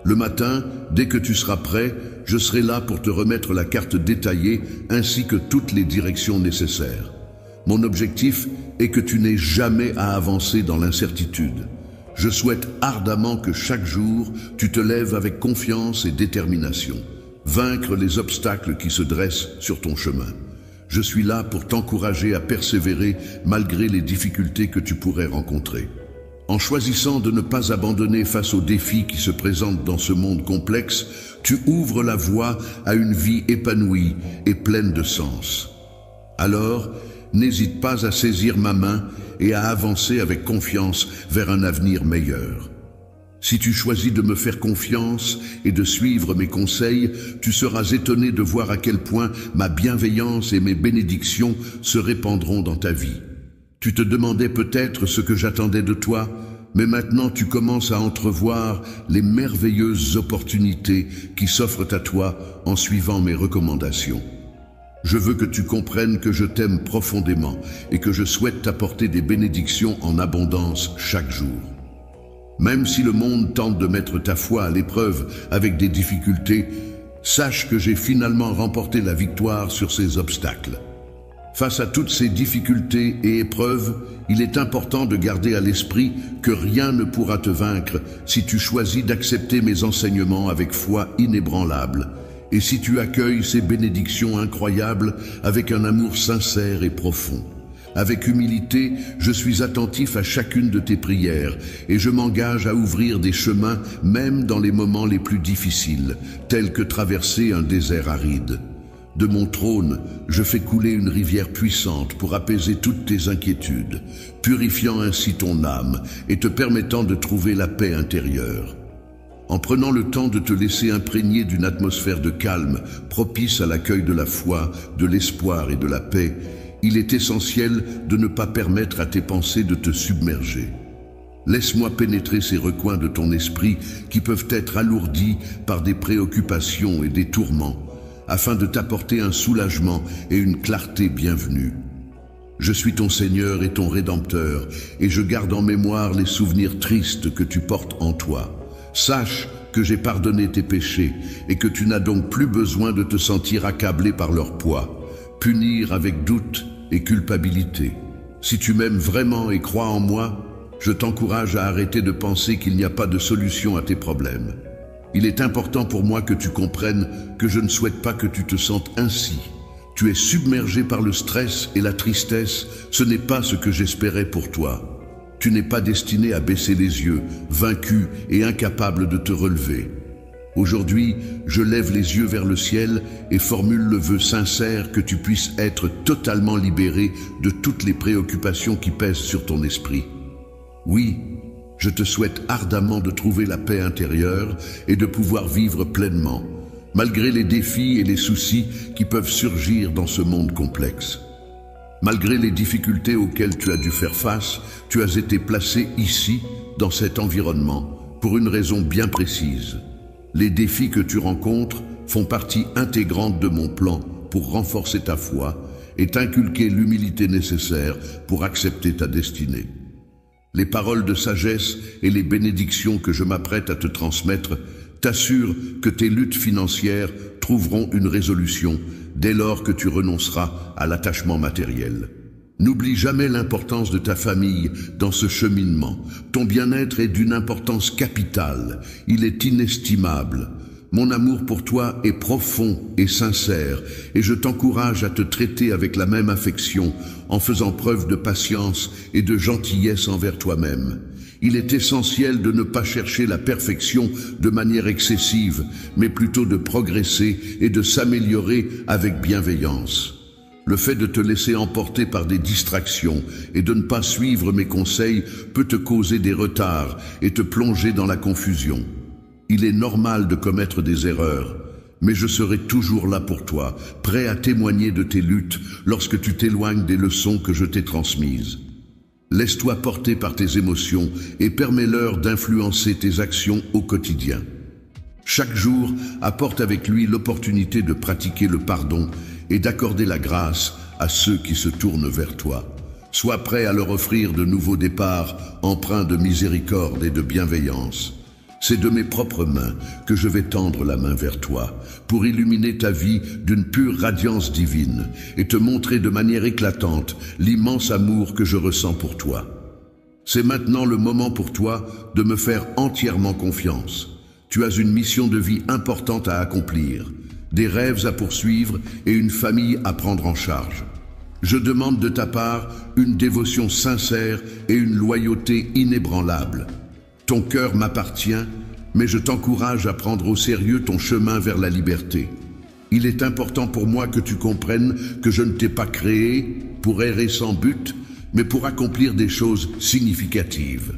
Le matin, dès que tu seras prêt, je serai là pour te remettre la carte détaillée ainsi que toutes les directions nécessaires. Mon objectif est que tu n'aies jamais à avancer dans l'incertitude. Je souhaite ardemment que chaque jour, tu te lèves avec confiance et détermination, vaincre les obstacles qui se dressent sur ton chemin. Je suis là pour t'encourager à persévérer malgré les difficultés que tu pourrais rencontrer. En choisissant de ne pas abandonner face aux défis qui se présentent dans ce monde complexe, tu ouvres la voie à une vie épanouie et pleine de sens. Alors, n'hésite pas à saisir ma main et à avancer avec confiance vers un avenir meilleur. Si tu choisis de me faire confiance et de suivre mes conseils, tu seras étonné de voir à quel point ma bienveillance et mes bénédictions se répandront dans ta vie. Tu te demandais peut-être ce que j'attendais de toi, mais maintenant tu commences à entrevoir les merveilleuses opportunités qui s'offrent à toi en suivant mes recommandations. Je veux que tu comprennes que je t'aime profondément et que je souhaite t'apporter des bénédictions en abondance chaque jour. Même si le monde tente de mettre ta foi à l'épreuve avec des difficultés, sache que j'ai finalement remporté la victoire sur ces obstacles. Face à toutes ces difficultés et épreuves, il est important de garder à l'esprit que rien ne pourra te vaincre si tu choisis d'accepter mes enseignements avec foi inébranlable et si tu accueilles ces bénédictions incroyables avec un amour sincère et profond. Avec humilité, je suis attentif à chacune de tes prières et je m'engage à ouvrir des chemins même dans les moments les plus difficiles, tels que traverser un désert aride. De mon trône, je fais couler une rivière puissante pour apaiser toutes tes inquiétudes, purifiant ainsi ton âme et te permettant de trouver la paix intérieure. En prenant le temps de te laisser imprégner d'une atmosphère de calme, propice à l'accueil de la foi, de l'espoir et de la paix, il est essentiel de ne pas permettre à tes pensées de te submerger. Laisse-moi pénétrer ces recoins de ton esprit qui peuvent être alourdis par des préoccupations et des tourments, afin de t'apporter un soulagement et une clarté bienvenue. Je suis ton Seigneur et ton Rédempteur, et je garde en mémoire les souvenirs tristes que tu portes en toi. Sache que j'ai pardonné tes péchés et que tu n'as donc plus besoin de te sentir accablé par leur poids, punir avec doute et culpabilité. Si tu m'aimes vraiment et crois en moi, je t'encourage à arrêter de penser qu'il n'y a pas de solution à tes problèmes. Il est important pour moi que tu comprennes que je ne souhaite pas que tu te sentes ainsi. Tu es submergé par le stress et la tristesse, ce n'est pas ce que j'espérais pour toi. Tu n'es pas destiné à baisser les yeux, vaincu et incapable de te relever. Aujourd'hui, je lève les yeux vers le ciel et formule le vœu sincère que tu puisses être totalement libéré de toutes les préoccupations qui pèsent sur ton esprit. Oui, je te souhaite ardemment de trouver la paix intérieure et de pouvoir vivre pleinement, malgré les défis et les soucis qui peuvent surgir dans ce monde complexe. Malgré les difficultés auxquelles tu as dû faire face, tu as été placé ici, dans cet environnement, pour une raison bien précise. Les défis que tu rencontres font partie intégrante de mon plan pour renforcer ta foi et t'inculquer l'humilité nécessaire pour accepter ta destinée. Les paroles de sagesse et les bénédictions que je m'apprête à te transmettre t'assurent que tes luttes financières trouveront une résolution dès lors que tu renonceras à l'attachement matériel. N'oublie jamais l'importance de ta famille dans ce cheminement. Ton bien-être est d'une importance capitale, il est inestimable. Mon amour pour toi est profond et sincère, et je t'encourage à te traiter avec la même affection, en faisant preuve de patience et de gentillesse envers toi-même. Il est essentiel de ne pas chercher la perfection de manière excessive, mais plutôt de progresser et de s'améliorer avec bienveillance. Le fait de te laisser emporter par des distractions et de ne pas suivre mes conseils peut te causer des retards et te plonger dans la confusion. Il est normal de commettre des erreurs, mais je serai toujours là pour toi, prêt à témoigner de tes luttes lorsque tu t'éloignes des leçons que je t'ai transmises. Laisse-toi porter par tes émotions et permets-leur d'influencer tes actions au quotidien. Chaque jour apporte avec lui l'opportunité de pratiquer le pardon et d'accorder la grâce à ceux qui se tournent vers toi. Sois prêt à leur offrir de nouveaux départs empreints de miséricorde et de bienveillance. C'est de mes propres mains que je vais tendre la main vers toi pour illuminer ta vie d'une pure radiance divine et te montrer de manière éclatante l'immense amour que je ressens pour toi. C'est maintenant le moment pour toi de me faire entièrement confiance. Tu as une mission de vie importante à accomplir, des rêves à poursuivre et une famille à prendre en charge. Je demande de ta part une dévotion sincère et une loyauté inébranlable. Ton cœur m'appartient, mais je t'encourage à prendre au sérieux ton chemin vers la liberté. Il est important pour moi que tu comprennes que je ne t'ai pas créé pour errer sans but, mais pour accomplir des choses significatives.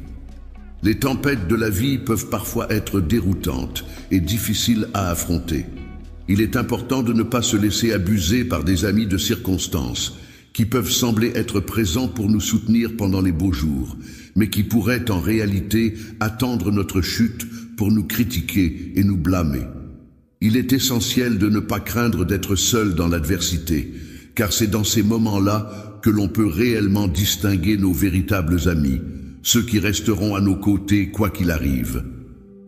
Les tempêtes de la vie peuvent parfois être déroutantes et difficiles à affronter. Il est important de ne pas se laisser abuser par des amis de circonstance qui peuvent sembler être présents pour nous soutenir pendant les beaux jours, mais qui pourraient en réalité attendre notre chute pour nous critiquer et nous blâmer. Il est essentiel de ne pas craindre d'être seul dans l'adversité, car c'est dans ces moments-là que l'on peut réellement distinguer nos véritables amis, ceux qui resteront à nos côtés quoi qu'il arrive.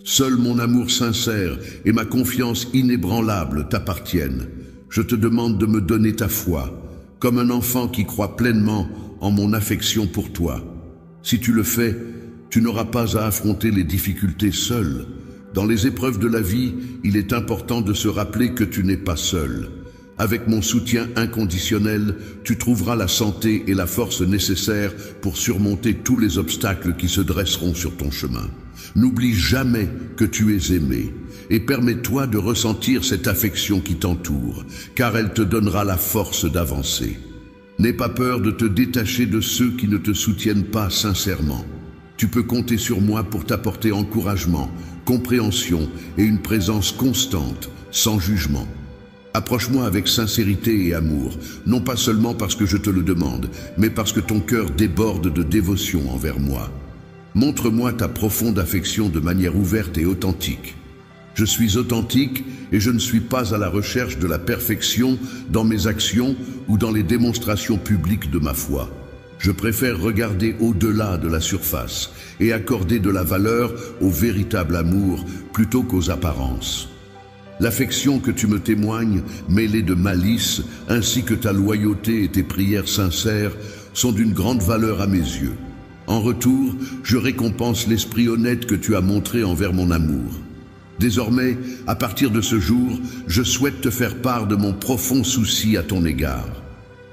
Seul mon amour sincère et ma confiance inébranlable t'appartiennent. Je te demande de me donner ta foi, comme un enfant qui croit pleinement en mon affection pour toi. Si tu le fais, tu n'auras pas à affronter les difficultés seul. Dans les épreuves de la vie, il est important de se rappeler que tu n'es pas seul. Avec mon soutien inconditionnel, tu trouveras la santé et la force nécessaires pour surmonter tous les obstacles qui se dresseront sur ton chemin. N'oublie jamais que tu es aimé et permets-toi de ressentir cette affection qui t'entoure, car elle te donnera la force d'avancer. N'aie pas peur de te détacher de ceux qui ne te soutiennent pas sincèrement. Tu peux compter sur moi pour t'apporter encouragement, compréhension et une présence constante, sans jugement. Approche-moi avec sincérité et amour, non pas seulement parce que je te le demande, mais parce que ton cœur déborde de dévotion envers moi. Montre-moi ta profonde affection de manière ouverte et authentique. Je suis authentique et je ne suis pas à la recherche de la perfection dans mes actions ou dans les démonstrations publiques de ma foi. Je préfère regarder au-delà de la surface et accorder de la valeur au véritable amour plutôt qu'aux apparences. L'affection que tu me témoignes, mêlée de malice, ainsi que ta loyauté et tes prières sincères, sont d'une grande valeur à mes yeux. En retour, je récompense l'esprit honnête que tu as montré envers mon amour. Désormais, à partir de ce jour, je souhaite te faire part de mon profond souci à ton égard.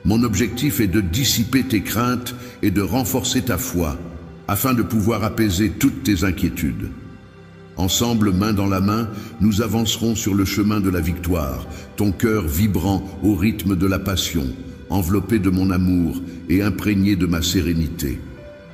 Mon objectif est de dissiper tes craintes et de renforcer ta foi, afin de pouvoir apaiser toutes tes inquiétudes. Ensemble, main dans la main, nous avancerons sur le chemin de la victoire, ton cœur vibrant au rythme de la passion, enveloppé de mon amour et imprégné de ma sérénité.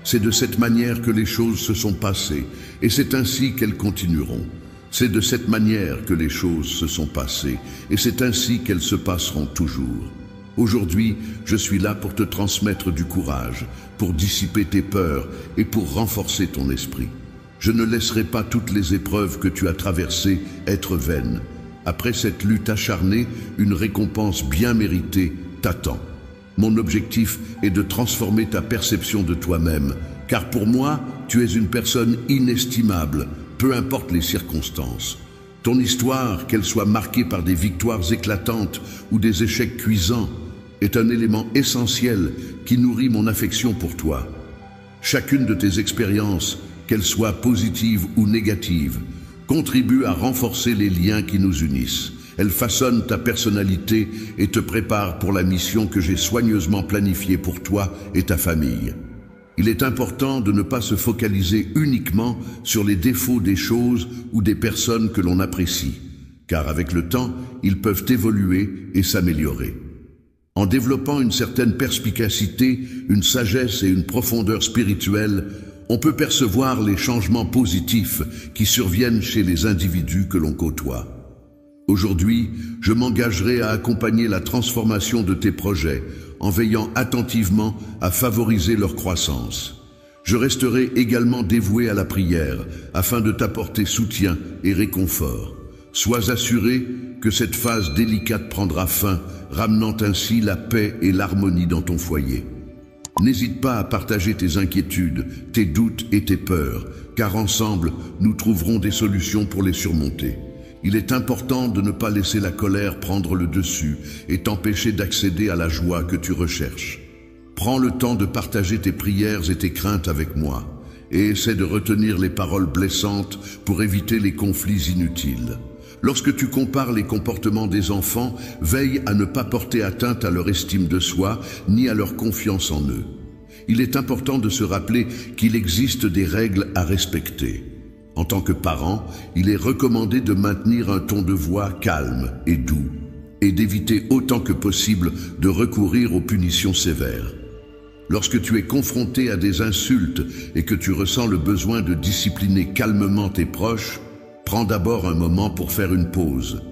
C'est de cette manière que les choses se sont passées, et c'est ainsi qu'elles continueront. C'est de cette manière que les choses se sont passées, et c'est ainsi qu'elles se passeront toujours. Aujourd'hui, je suis là pour te transmettre du courage, pour dissiper tes peurs et pour renforcer ton esprit. Je ne laisserai pas toutes les épreuves que tu as traversées être vaines. Après cette lutte acharnée, une récompense bien méritée t'attend. Mon objectif est de transformer ta perception de toi-même, car pour moi, tu es une personne inestimable, peu importe les circonstances. Ton histoire, qu'elle soit marquée par des victoires éclatantes ou des échecs cuisants, est un élément essentiel qui nourrit mon affection pour toi. Chacune de tes expériences, qu'elles soient positives ou négatives, contribue à renforcer les liens qui nous unissent. Elle façonne ta personnalité et te prépare pour la mission que j'ai soigneusement planifiée pour toi et ta famille. Il est important de ne pas se focaliser uniquement sur les défauts des choses ou des personnes que l'on apprécie, car avec le temps, ils peuvent évoluer et s'améliorer. En développant une certaine perspicacité, une sagesse et une profondeur spirituelle, on peut percevoir les changements positifs qui surviennent chez les individus que l'on côtoie. Aujourd'hui, je m'engagerai à accompagner la transformation de tes projets en veillant attentivement à favoriser leur croissance. Je resterai également dévoué à la prière afin de t'apporter soutien et réconfort. Sois assuré que cette phase délicate prendra fin, ramenant ainsi la paix et l'harmonie dans ton foyer. N'hésite pas à partager tes inquiétudes, tes doutes et tes peurs, car ensemble, nous trouverons des solutions pour les surmonter. Il est important de ne pas laisser la colère prendre le dessus et t'empêcher d'accéder à la joie que tu recherches. Prends le temps de partager tes prières et tes craintes avec moi, et essaie de retenir les paroles blessantes pour éviter les conflits inutiles. Lorsque tu compares les comportements des enfants, veille à ne pas porter atteinte à leur estime de soi, ni à leur confiance en eux. Il est important de se rappeler qu'il existe des règles à respecter. En tant que parent, il est recommandé de maintenir un ton de voix calme et doux, et d'éviter autant que possible de recourir aux punitions sévères. Lorsque tu es confronté à des insultes et que tu ressens le besoin de discipliner calmement tes proches, prends d'abord un moment pour faire une pause.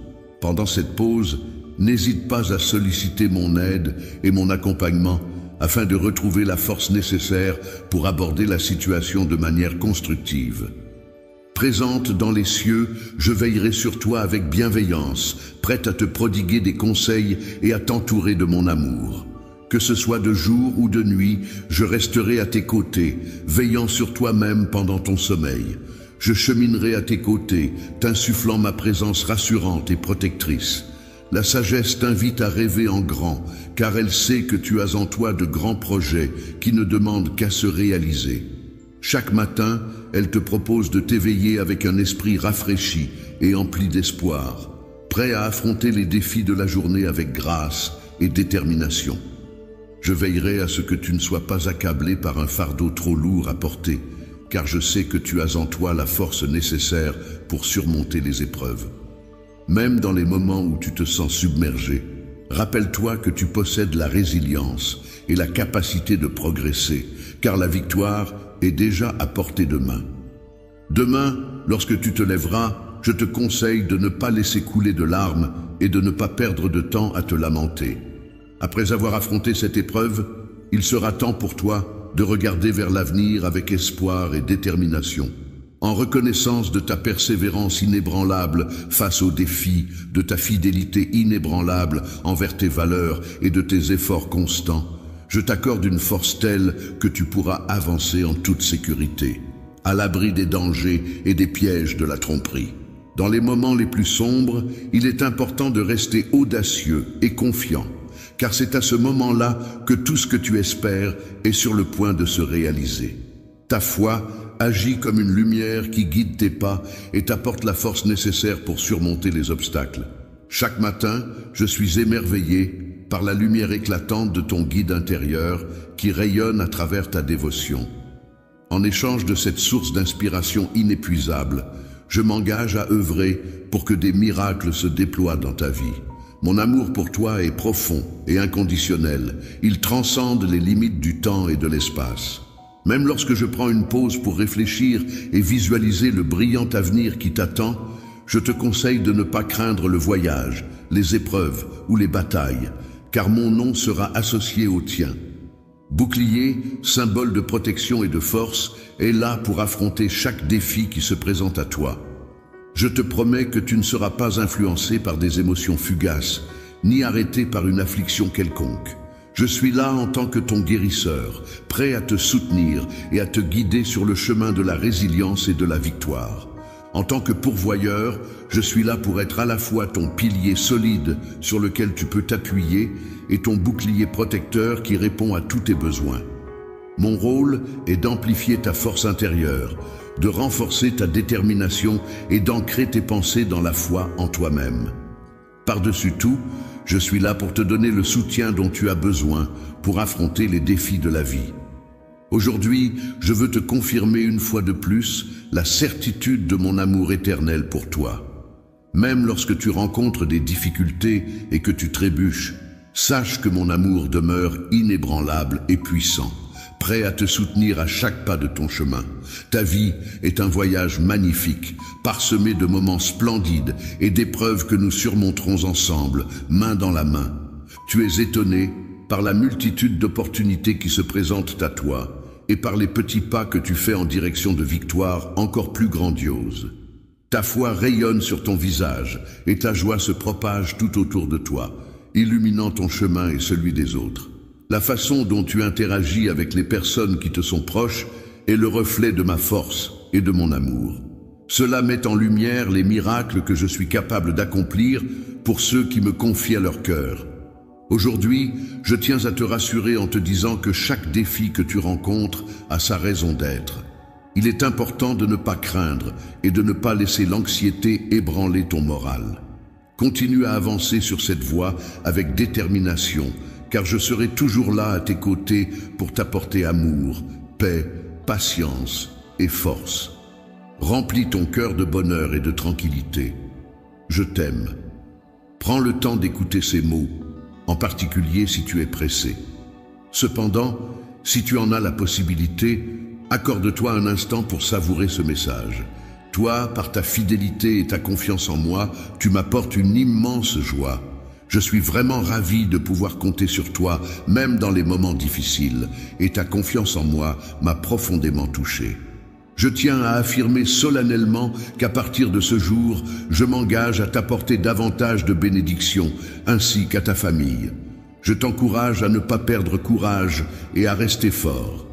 Pendant cette pause, n'hésite pas à solliciter mon aide et mon accompagnement afin de retrouver la force nécessaire pour aborder la situation de manière constructive. Présente dans les cieux, je veillerai sur toi avec bienveillance, prête à te prodiguer des conseils et à t'entourer de mon amour. Que ce soit de jour ou de nuit, je resterai à tes côtés, veillant sur toi-même pendant ton sommeil. Je cheminerai à tes côtés, t'insufflant ma présence rassurante et protectrice. La sagesse t'invite à rêver en grand, car elle sait que tu as en toi de grands projets qui ne demandent qu'à se réaliser. Chaque matin, elle te propose de t'éveiller avec un esprit rafraîchi et empli d'espoir. prêt à affronter les défis de la journée avec grâce et détermination. Je veillerai à ce que tu ne sois pas accablé par un fardeau trop lourd à porter, car je sais que tu as en toi la force nécessaire pour surmonter les épreuves. Même dans les moments où tu te sens submergé, rappelle-toi que tu possèdes la résilience et la capacité de progresser, car la victoire est déjà à portée de main. Demain, lorsque tu te lèveras, je te conseille de ne pas laisser couler de larmes et de ne pas perdre de temps à te lamenter. Après avoir affronté cette épreuve, il sera temps pour toi de regarder vers l'avenir avec espoir et détermination, en reconnaissance de ta persévérance inébranlable face aux défis, de ta fidélité inébranlable envers tes valeurs et de tes efforts constants. Je t'accorde une force telle que tu pourras avancer en toute sécurité, à l'abri des dangers et des pièges de la tromperie. Dans les moments les plus sombres, il est important de rester audacieux et confiant, car c'est à ce moment-là que tout ce que tu espères est sur le point de se réaliser. Ta foi agit comme une lumière qui guide tes pas et t'apporte la force nécessaire pour surmonter les obstacles. Chaque matin, je suis émerveillé par la lumière éclatante de ton guide intérieur qui rayonne à travers ta dévotion. En échange de cette source d'inspiration inépuisable, je m'engage à œuvrer pour que des miracles se déploient dans ta vie. Mon amour pour toi est profond et inconditionnel. Il transcende les limites du temps et de l'espace. Même lorsque je prends une pause pour réfléchir et visualiser le brillant avenir qui t'attend, je te conseille de ne pas craindre le voyage, les épreuves ou les batailles, car mon nom sera associé au tien. Bouclier, symbole de protection et de force, est là pour affronter chaque défi qui se présente à toi. Je te promets que tu ne seras pas influencé par des émotions fugaces, ni arrêté par une affliction quelconque. Je suis là en tant que ton guérisseur, prêt à te soutenir et à te guider sur le chemin de la résilience et de la victoire. En tant que pourvoyeur, je suis là pour être à la fois ton pilier solide sur lequel tu peux t'appuyer et ton bouclier protecteur qui répond à tous tes besoins. Mon rôle est d'amplifier ta force intérieure, de renforcer ta détermination et d'ancrer tes pensées dans la foi en toi-même. Par-dessus tout, je suis là pour te donner le soutien dont tu as besoin pour affronter les défis de la vie. Aujourd'hui, je veux te confirmer une fois de plus la certitude de mon amour éternel pour toi. Même lorsque tu rencontres des difficultés et que tu trébuches, sache que mon amour demeure inébranlable et puissant, prêt à te soutenir à chaque pas de ton chemin. Ta vie est un voyage magnifique, parsemé de moments splendides et d'épreuves que nous surmonterons ensemble, main dans la main. Tu es étonné par la multitude d'opportunités qui se présentent à toi et par les petits pas que tu fais en direction de victoires encore plus grandioses. Ta foi rayonne sur ton visage et ta joie se propage tout autour de toi, illuminant ton chemin et celui des autres. La façon dont tu interagis avec les personnes qui te sont proches est le reflet de ma force et de mon amour. Cela met en lumière les miracles que je suis capable d'accomplir pour ceux qui me confient à leur cœur. Aujourd'hui, je tiens à te rassurer en te disant que chaque défi que tu rencontres a sa raison d'être. Il est important de ne pas craindre et de ne pas laisser l'anxiété ébranler ton moral. Continue à avancer sur cette voie avec détermination, car je serai toujours là à tes côtés pour t'apporter amour, paix, patience et force. Remplis ton cœur de bonheur et de tranquillité. Je t'aime. Prends le temps d'écouter ces mots, en particulier si tu es pressé. Cependant, si tu en as la possibilité, accorde-toi un instant pour savourer ce message. Toi, par ta fidélité et ta confiance en moi, tu m'apportes une immense joie. Je suis vraiment ravi de pouvoir compter sur toi, même dans les moments difficiles, et ta confiance en moi m'a profondément touché. Je tiens à affirmer solennellement qu'à partir de ce jour, je m'engage à t'apporter davantage de bénédictions, ainsi qu'à ta famille. Je t'encourage à ne pas perdre courage et à rester fort.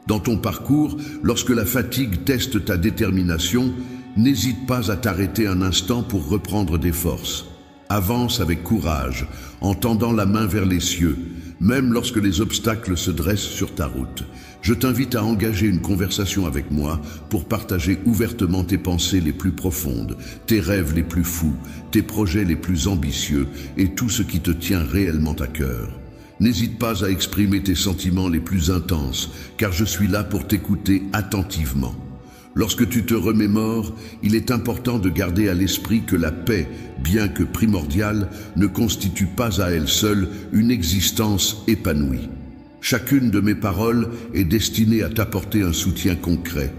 Dans ton parcours, lorsque la fatigue teste ta détermination, n'hésite pas à t'arrêter un instant pour reprendre des forces. Avance avec courage, en tendant la main vers les cieux, même lorsque les obstacles se dressent sur ta route. Je t'invite à engager une conversation avec moi pour partager ouvertement tes pensées les plus profondes, tes rêves les plus fous, tes projets les plus ambitieux et tout ce qui te tient réellement à cœur. N'hésite pas à exprimer tes sentiments les plus intenses, car je suis là pour t'écouter attentivement. Lorsque tu te remémores, il est important de garder à l'esprit que la paix, bien que primordiale, ne constitue pas à elle seule une existence épanouie. Chacune de mes paroles est destinée à t'apporter un soutien concret,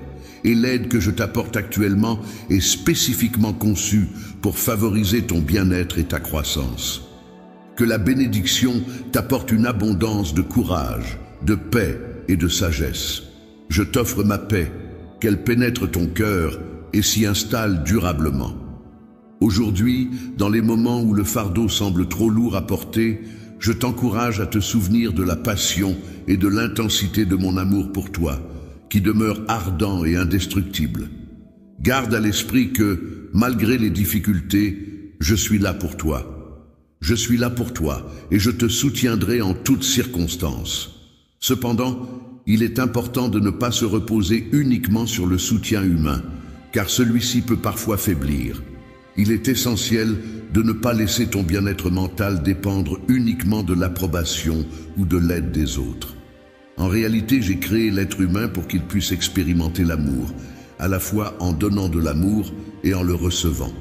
et l'aide que je t'apporte actuellement est spécifiquement conçue pour favoriser ton bien-être et ta croissance. Que la bénédiction t'apporte une abondance de courage, de paix et de sagesse. Je t'offre ma paix, qu'elle pénètre ton cœur et s'y installe durablement. Aujourd'hui, dans les moments où le fardeau semble trop lourd à porter, je t'encourage à te souvenir de la passion et de l'intensité de mon amour pour toi, qui demeure ardent et indestructible. Garde à l'esprit que, malgré les difficultés, je suis là pour toi. Je suis là pour toi et je te soutiendrai en toutes circonstances. Cependant, il est important de ne pas se reposer uniquement sur le soutien humain, car celui-ci peut parfois faiblir. Il est essentiel de ne pas laisser ton bien-être mental dépendre uniquement de l'approbation ou de l'aide des autres. En réalité, j'ai créé l'être humain pour qu'il puisse expérimenter l'amour, à la fois en donnant de l'amour et en le recevant.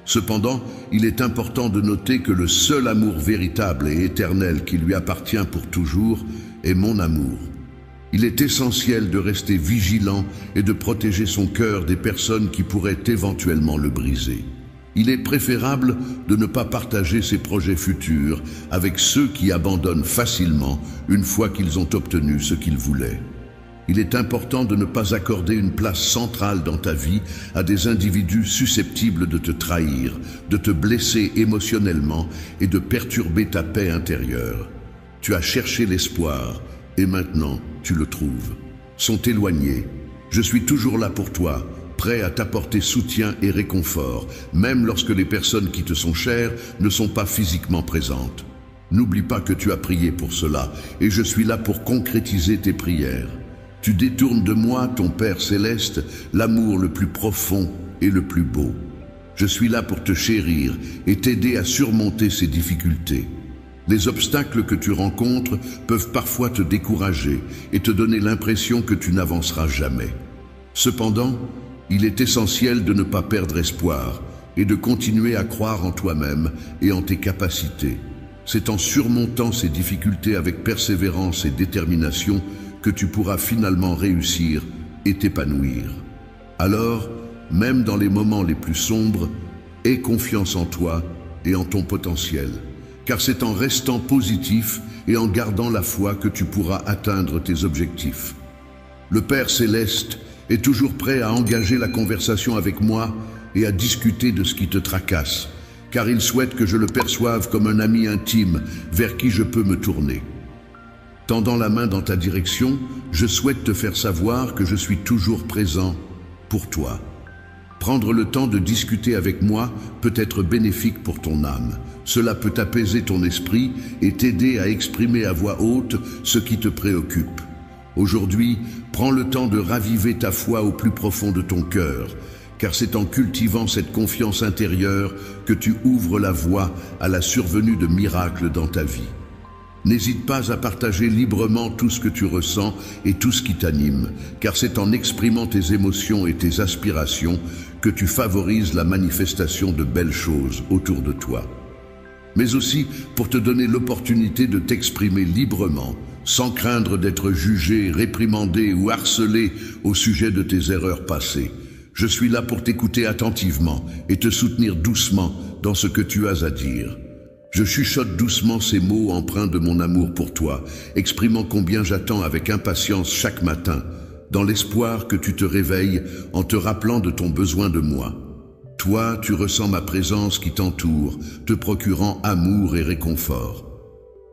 Cependant, il est important de noter que le seul amour véritable et éternel qui lui appartient pour toujours est mon amour. Il est essentiel de rester vigilant et de protéger son cœur des personnes qui pourraient éventuellement le briser. Il est préférable de ne pas partager ses projets futurs avec ceux qui abandonnent facilement une fois qu'ils ont obtenu ce qu'ils voulaient. Il est important de ne pas accorder une place centrale dans ta vie à des individus susceptibles de te trahir, de te blesser émotionnellement et de perturber ta paix intérieure. Tu as cherché l'espoir et maintenant tu le trouves. Sont éloignés. Je suis toujours là pour toi, prêt à t'apporter soutien et réconfort, même lorsque les personnes qui te sont chères ne sont pas physiquement présentes. N'oublie pas que tu as prié pour cela et je suis là pour concrétiser tes prières. Tu détournes de moi, ton Père céleste, l'amour le plus profond et le plus beau. Je suis là pour te chérir et t'aider à surmonter ces difficultés. Les obstacles que tu rencontres peuvent parfois te décourager et te donner l'impression que tu n'avanceras jamais. Cependant, il est essentiel de ne pas perdre espoir et de continuer à croire en toi-même et en tes capacités. C'est en surmontant ces difficultés avec persévérance et détermination que tu pourras finalement réussir et t'épanouir. Alors, même dans les moments les plus sombres, aie confiance en toi et en ton potentiel, car c'est en restant positif et en gardant la foi que tu pourras atteindre tes objectifs. Le Père céleste est toujours prêt à engager la conversation avec moi et à discuter de ce qui te tracasse, car il souhaite que je le perçoive comme un ami intime vers qui je peux me tourner. Tendant la main dans ta direction, je souhaite te faire savoir que je suis toujours présent pour toi. Prendre le temps de discuter avec moi peut être bénéfique pour ton âme. Cela peut apaiser ton esprit et t'aider à exprimer à voix haute ce qui te préoccupe. Aujourd'hui, prends le temps de raviver ta foi au plus profond de ton cœur, car c'est en cultivant cette confiance intérieure que tu ouvres la voie à la survenue de miracles dans ta vie. N'hésite pas à partager librement tout ce que tu ressens et tout ce qui t'anime, car c'est en exprimant tes émotions et tes aspirations que tu favorises la manifestation de belles choses autour de toi. Mais aussi pour te donner l'opportunité de t'exprimer librement, sans craindre d'être jugé, réprimandé ou harcelé au sujet de tes erreurs passées. Je suis là pour t'écouter attentivement et te soutenir doucement dans ce que tu as à dire. Je chuchote doucement ces mots empreints de mon amour pour toi, exprimant combien j'attends avec impatience chaque matin, dans l'espoir que tu te réveilles en te rappelant de ton besoin de moi. Toi, tu ressens ma présence qui t'entoure, te procurant amour et réconfort.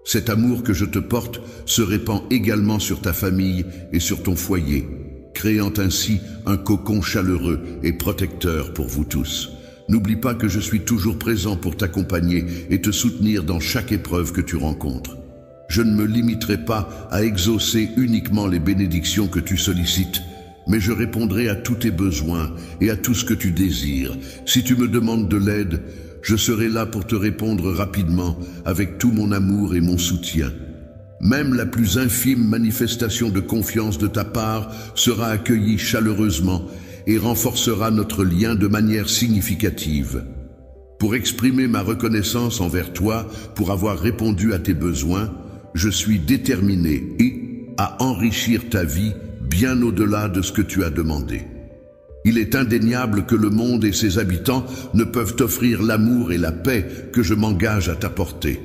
Cet amour que je te porte se répand également sur ta famille et sur ton foyer, créant ainsi un cocon chaleureux et protecteur pour vous tous. N'oublie pas que je suis toujours présent pour t'accompagner et te soutenir dans chaque épreuve que tu rencontres. Je ne me limiterai pas à exaucer uniquement les bénédictions que tu sollicites, mais je répondrai à tous tes besoins et à tout ce que tu désires. Si tu me demandes de l'aide, je serai là pour te répondre rapidement avec tout mon amour et mon soutien. Même la plus infime manifestation de confiance de ta part sera accueillie chaleureusement et renforcera notre lien de manière significative. Pour exprimer ma reconnaissance envers toi, pour avoir répondu à tes besoins, je suis déterminé à enrichir ta vie bien au-delà de ce que tu as demandé. Il est indéniable que le monde et ses habitants ne peuvent t'offrir l'amour et la paix que je m'engage à t'apporter.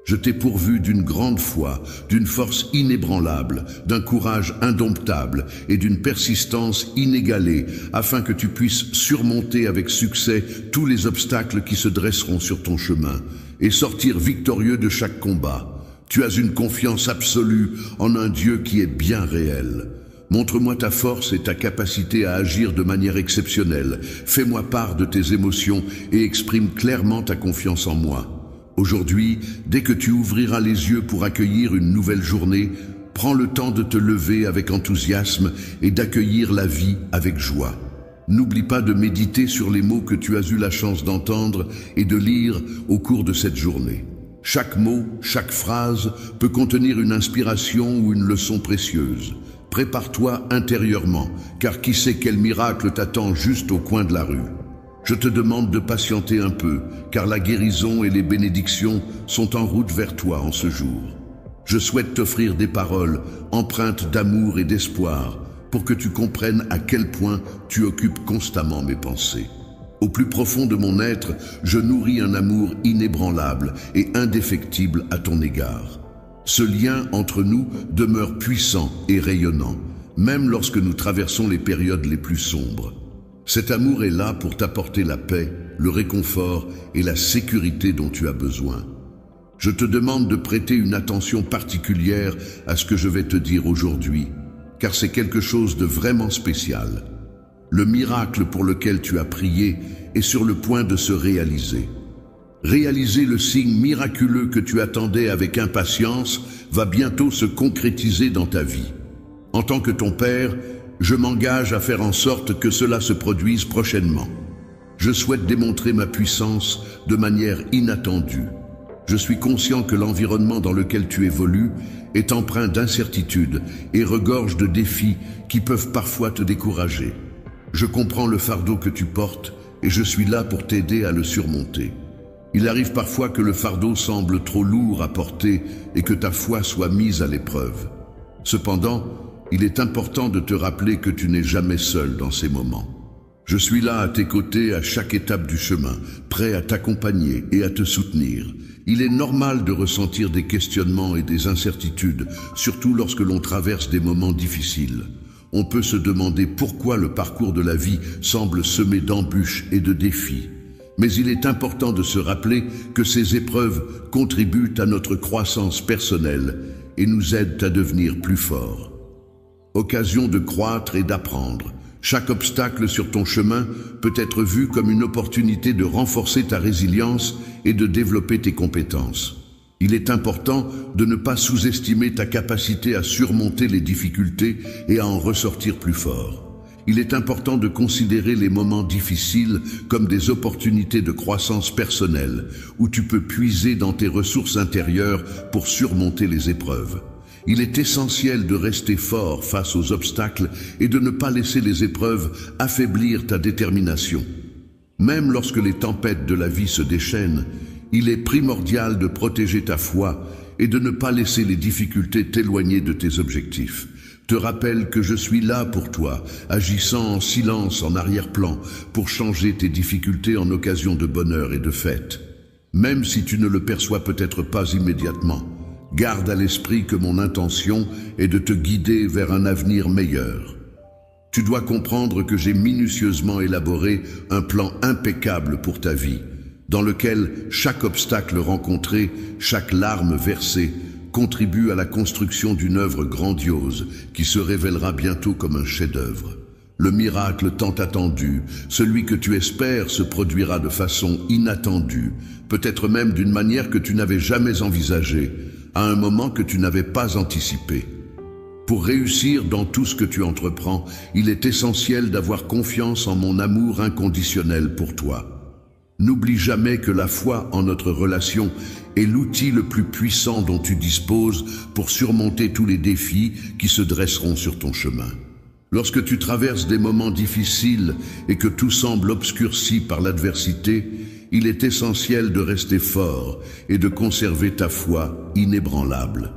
Je t'ai pourvu d'une grande foi, d'une force inébranlable, d'un courage indomptable et d'une persistance inégalée, afin que tu puisses surmonter avec succès tous les obstacles qui se dresseront sur ton chemin et sortir victorieux de chaque combat. Tu as une confiance absolue en un Dieu qui est bien réel. Montre-moi ta force et ta capacité à agir de manière exceptionnelle. Fais-moi part de tes émotions et exprime clairement ta confiance en moi. Aujourd'hui, dès que tu ouvriras les yeux pour accueillir une nouvelle journée, prends le temps de te lever avec enthousiasme et d'accueillir la vie avec joie. N'oublie pas de méditer sur les mots que tu as eu la chance d'entendre et de lire au cours de cette journée. Chaque mot, chaque phrase peut contenir une inspiration ou une leçon précieuse. Prépare-toi intérieurement, car qui sait quel miracle t'attend juste au coin de la rue. Je te demande de patienter un peu, car la guérison et les bénédictions sont en route vers toi en ce jour. Je souhaite t'offrir des paroles empreintes d'amour et d'espoir, pour que tu comprennes à quel point tu occupes constamment mes pensées. Au plus profond de mon être, je nourris un amour inébranlable et indéfectible à ton égard. Ce lien entre nous demeure puissant et rayonnant, même lorsque nous traversons les périodes les plus sombres. Cet amour est là pour t'apporter la paix, le réconfort et la sécurité dont tu as besoin. Je te demande de prêter une attention particulière à ce que je vais te dire aujourd'hui, car c'est quelque chose de vraiment spécial. Le miracle pour lequel tu as prié est sur le point de se réaliser. Réaliser le signe miraculeux que tu attendais avec impatience va bientôt se concrétiser dans ta vie. En tant que ton père, je m'engage à faire en sorte que cela se produise prochainement. Je souhaite démontrer ma puissance de manière inattendue. Je suis conscient que l'environnement dans lequel tu évolues est empreint d'incertitudes et regorge de défis qui peuvent parfois te décourager. Je comprends le fardeau que tu portes et je suis là pour t'aider à le surmonter. Il arrive parfois que le fardeau semble trop lourd à porter et que ta foi soit mise à l'épreuve. Cependant, il est important de te rappeler que tu n'es jamais seul dans ces moments. Je suis là à tes côtés à chaque étape du chemin, prêt à t'accompagner et à te soutenir. Il est normal de ressentir des questionnements et des incertitudes, surtout lorsque l'on traverse des moments difficiles. On peut se demander pourquoi le parcours de la vie semble semé d'embûches et de défis. Mais il est important de se rappeler que ces épreuves contribuent à notre croissance personnelle et nous aident à devenir plus forts. Occasion de croître et d'apprendre. Chaque obstacle sur ton chemin peut être vu comme une opportunité de renforcer ta résilience et de développer tes compétences. Il est important de ne pas sous-estimer ta capacité à surmonter les difficultés et à en ressortir plus fort. Il est important de considérer les moments difficiles comme des opportunités de croissance personnelle, où tu peux puiser dans tes ressources intérieures pour surmonter les épreuves. Il est essentiel de rester fort face aux obstacles et de ne pas laisser les épreuves affaiblir ta détermination. Même lorsque les tempêtes de la vie se déchaînent, il est primordial de protéger ta foi et de ne pas laisser les difficultés t'éloigner de tes objectifs. Te rappelle que je suis là pour toi, agissant en silence en arrière-plan pour changer tes difficultés en occasion de bonheur et de fête. Même si tu ne le perçois peut-être pas immédiatement, garde à l'esprit que mon intention est de te guider vers un avenir meilleur. Tu dois comprendre que j'ai minutieusement élaboré un plan impeccable pour ta vie, dans lequel chaque obstacle rencontré, chaque larme versée, contribue à la construction d'une œuvre grandiose qui se révélera bientôt comme un chef-d'œuvre. Le miracle tant attendu, celui que tu espères, se produira de façon inattendue, peut-être même d'une manière que tu n'avais jamais envisagée, à un moment que tu n'avais pas anticipé. Pour réussir dans tout ce que tu entreprends, il est essentiel d'avoir confiance en mon amour inconditionnel pour toi. N'oublie jamais que la foi en notre relation est l'outil le plus puissant dont tu disposes pour surmonter tous les défis qui se dresseront sur ton chemin. Lorsque tu traverses des moments difficiles et que tout semble obscurci par l'adversité, il est essentiel de rester fort et de conserver ta foi inébranlable.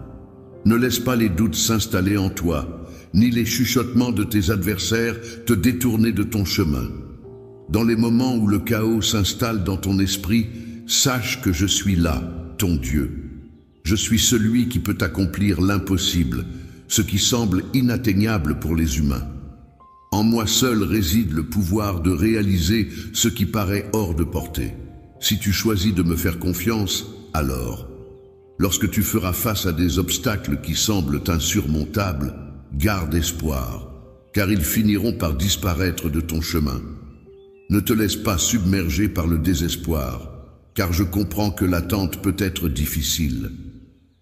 Ne laisse pas les doutes s'installer en toi, ni les chuchotements de tes adversaires te détourner de ton chemin. Dans les moments où le chaos s'installe dans ton esprit, sache que je suis là, ton Dieu. Je suis celui qui peut accomplir l'impossible, ce qui semble inatteignable pour les humains. En moi seul réside le pouvoir de réaliser ce qui paraît hors de portée. Si tu choisis de me faire confiance, alors, lorsque tu feras face à des obstacles qui semblent insurmontables, garde espoir, car ils finiront par disparaître de ton chemin. Ne te laisse pas submerger par le désespoir, car je comprends que l'attente peut être difficile.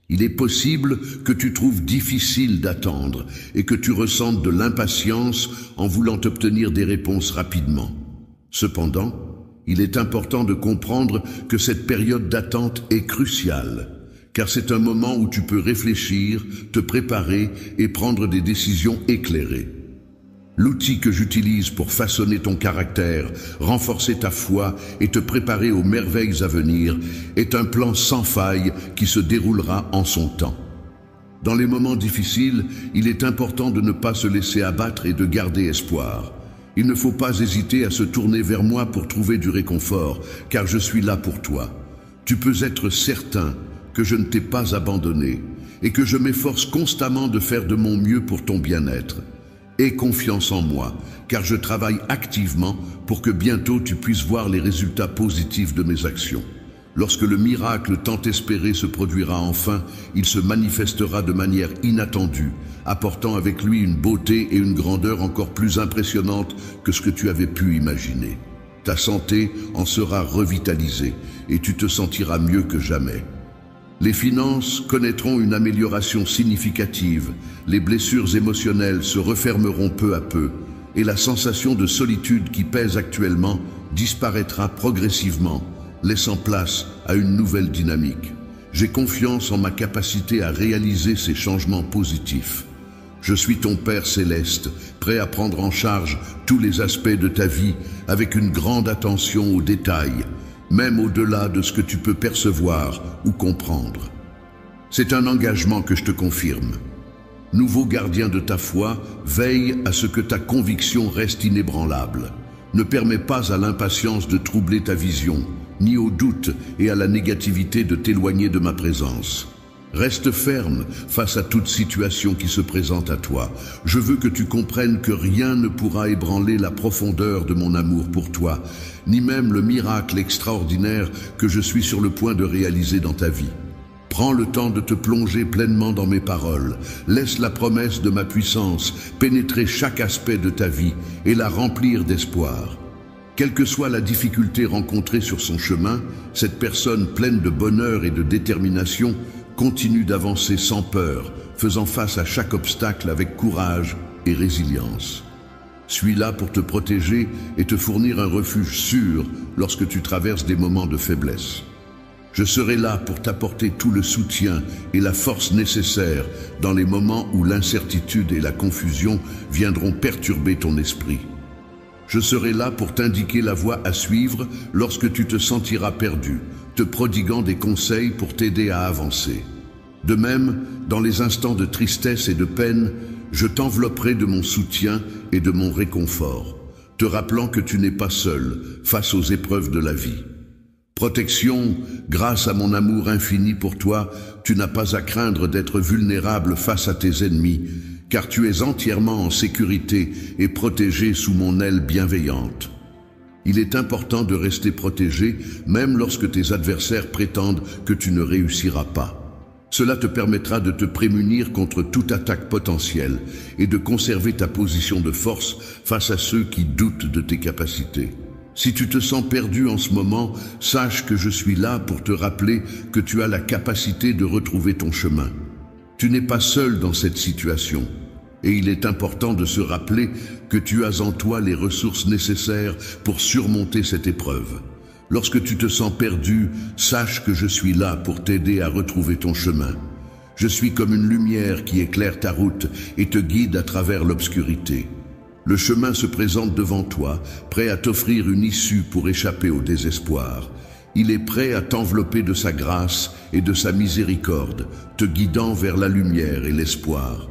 Il est possible que tu trouves difficile d'attendre et que tu ressentes de l'impatience en voulant obtenir des réponses rapidement. Cependant, il est important de comprendre que cette période d'attente est cruciale, car c'est un moment où tu peux réfléchir, te préparer et prendre des décisions éclairées. L'outil que j'utilise pour façonner ton caractère, renforcer ta foi et te préparer aux merveilles à venir est un plan sans faille qui se déroulera en son temps. Dans les moments difficiles, il est important de ne pas se laisser abattre et de garder espoir. Il ne faut pas hésiter à se tourner vers moi pour trouver du réconfort, car je suis là pour toi. Tu peux être certain que je ne t'ai pas abandonné et que je m'efforce constamment de faire de mon mieux pour ton bien-être. Aie confiance en moi, car je travaille activement pour que bientôt tu puisses voir les résultats positifs de mes actions. Lorsque le miracle tant espéré se produira enfin, il se manifestera de manière inattendue, apportant avec lui une beauté et une grandeur encore plus impressionnantes que ce que tu avais pu imaginer. Ta santé en sera revitalisée et tu te sentiras mieux que jamais. Les finances connaîtront une amélioration significative, les blessures émotionnelles se refermeront peu à peu et la sensation de solitude qui pèse actuellement disparaîtra progressivement, laissant place à une nouvelle dynamique. J'ai confiance en ma capacité à réaliser ces changements positifs. Je suis ton Père céleste, prêt à prendre en charge tous les aspects de ta vie avec une grande attention aux détails, même au-delà de ce que tu peux percevoir ou comprendre. C'est un engagement que je te confirme. Nouveau gardien de ta foi, veille à ce que ta conviction reste inébranlable. Ne permets pas à l'impatience de troubler ta vision, ni au doute et à la négativité de t'éloigner de ma présence. Reste ferme face à toute situation qui se présente à toi. Je veux que tu comprennes que rien ne pourra ébranler la profondeur de mon amour pour toi, ni même le miracle extraordinaire que je suis sur le point de réaliser dans ta vie. Prends le temps de te plonger pleinement dans mes paroles. Laisse la promesse de ma puissance pénétrer chaque aspect de ta vie et la remplir d'espoir. Quelle que soit la difficulté rencontrée sur son chemin, cette personne pleine de bonheur et de détermination continue d'avancer sans peur, faisant face à chaque obstacle avec courage et résilience. Suis là pour te protéger et te fournir un refuge sûr lorsque tu traverses des moments de faiblesse. Je serai là pour t'apporter tout le soutien et la force nécessaires dans les moments où l'incertitude et la confusion viendront perturber ton esprit. Je serai là pour t'indiquer la voie à suivre lorsque tu te sentiras perdu, te prodiguant des conseils pour t'aider à avancer. De même, dans les instants de tristesse et de peine, je t'envelopperai de mon soutien et de mon réconfort, te rappelant que tu n'es pas seul face aux épreuves de la vie. Protection, grâce à mon amour infini pour toi, tu n'as pas à craindre d'être vulnérable face à tes ennemis, car tu es entièrement en sécurité et protégé sous mon aile bienveillante. Il est important de rester protégé, même lorsque tes adversaires prétendent que tu ne réussiras pas. Cela te permettra de te prémunir contre toute attaque potentielle et de conserver ta position de force face à ceux qui doutent de tes capacités. Si tu te sens perdu en ce moment, sache que je suis là pour te rappeler que tu as la capacité de retrouver ton chemin. Tu n'es pas seul dans cette situation. Et il est important de se rappeler que tu as en toi les ressources nécessaires pour surmonter cette épreuve. Lorsque tu te sens perdu, sache que je suis là pour t'aider à retrouver ton chemin. Je suis comme une lumière qui éclaire ta route et te guide à travers l'obscurité. Le chemin se présente devant toi, prêt à t'offrir une issue pour échapper au désespoir. Il est prêt à t'envelopper de sa grâce et de sa miséricorde, te guidant vers la lumière et l'espoir.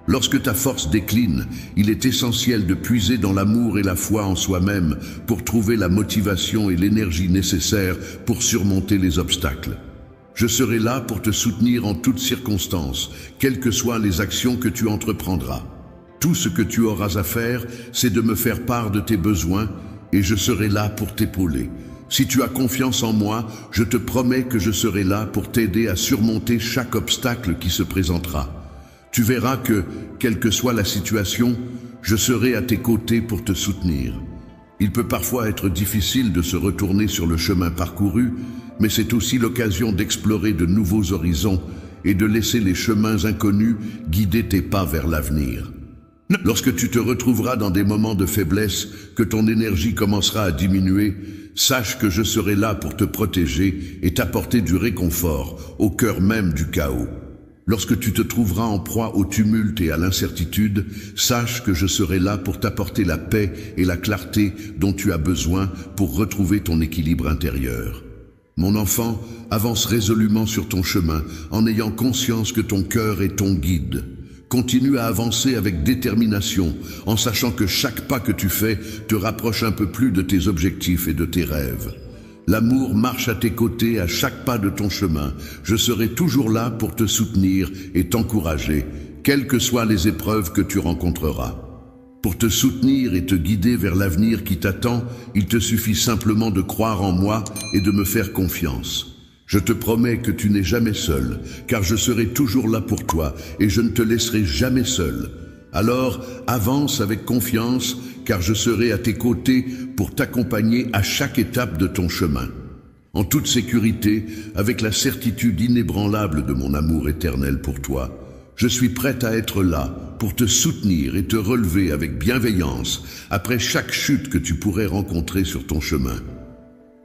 Lorsque ta force décline, il est essentiel de puiser dans l'amour et la foi en soi-même pour trouver la motivation et l'énergie nécessaires pour surmonter les obstacles. Je serai là pour te soutenir en toutes circonstances, quelles que soient les actions que tu entreprendras. Tout ce que tu auras à faire, c'est de me faire part de tes besoins et je serai là pour t'épauler. Si tu as confiance en moi, je te promets que je serai là pour t'aider à surmonter chaque obstacle qui se présentera. Tu verras que, quelle que soit la situation, je serai à tes côtés pour te soutenir. Il peut parfois être difficile de se retourner sur le chemin parcouru, mais c'est aussi l'occasion d'explorer de nouveaux horizons et de laisser les chemins inconnus guider tes pas vers l'avenir. Lorsque tu te retrouveras dans des moments de faiblesse, que ton énergie commencera à diminuer, sache que je serai là pour te protéger et t'apporter du réconfort au cœur même du chaos. Lorsque tu te trouveras en proie au tumulte et à l'incertitude, sache que je serai là pour t'apporter la paix et la clarté dont tu as besoin pour retrouver ton équilibre intérieur. Mon enfant, avance résolument sur ton chemin en ayant conscience que ton cœur est ton guide. Continue à avancer avec détermination, en sachant que chaque pas que tu fais te rapproche un peu plus de tes objectifs et de tes rêves. L'amour marche à tes côtés à chaque pas de ton chemin. Je serai toujours là pour te soutenir et t'encourager, quelles que soient les épreuves que tu rencontreras. Pour te soutenir et te guider vers l'avenir qui t'attend, il te suffit simplement de croire en moi et de me faire confiance. Je te promets que tu n'es jamais seul, car je serai toujours là pour toi et je ne te laisserai jamais seul. Alors, avance avec confiance, car je serai à tes côtés pour t'accompagner à chaque étape de ton chemin. En toute sécurité, avec la certitude inébranlable de mon amour éternel pour toi, je suis prête à être là pour te soutenir et te relever avec bienveillance après chaque chute que tu pourrais rencontrer sur ton chemin.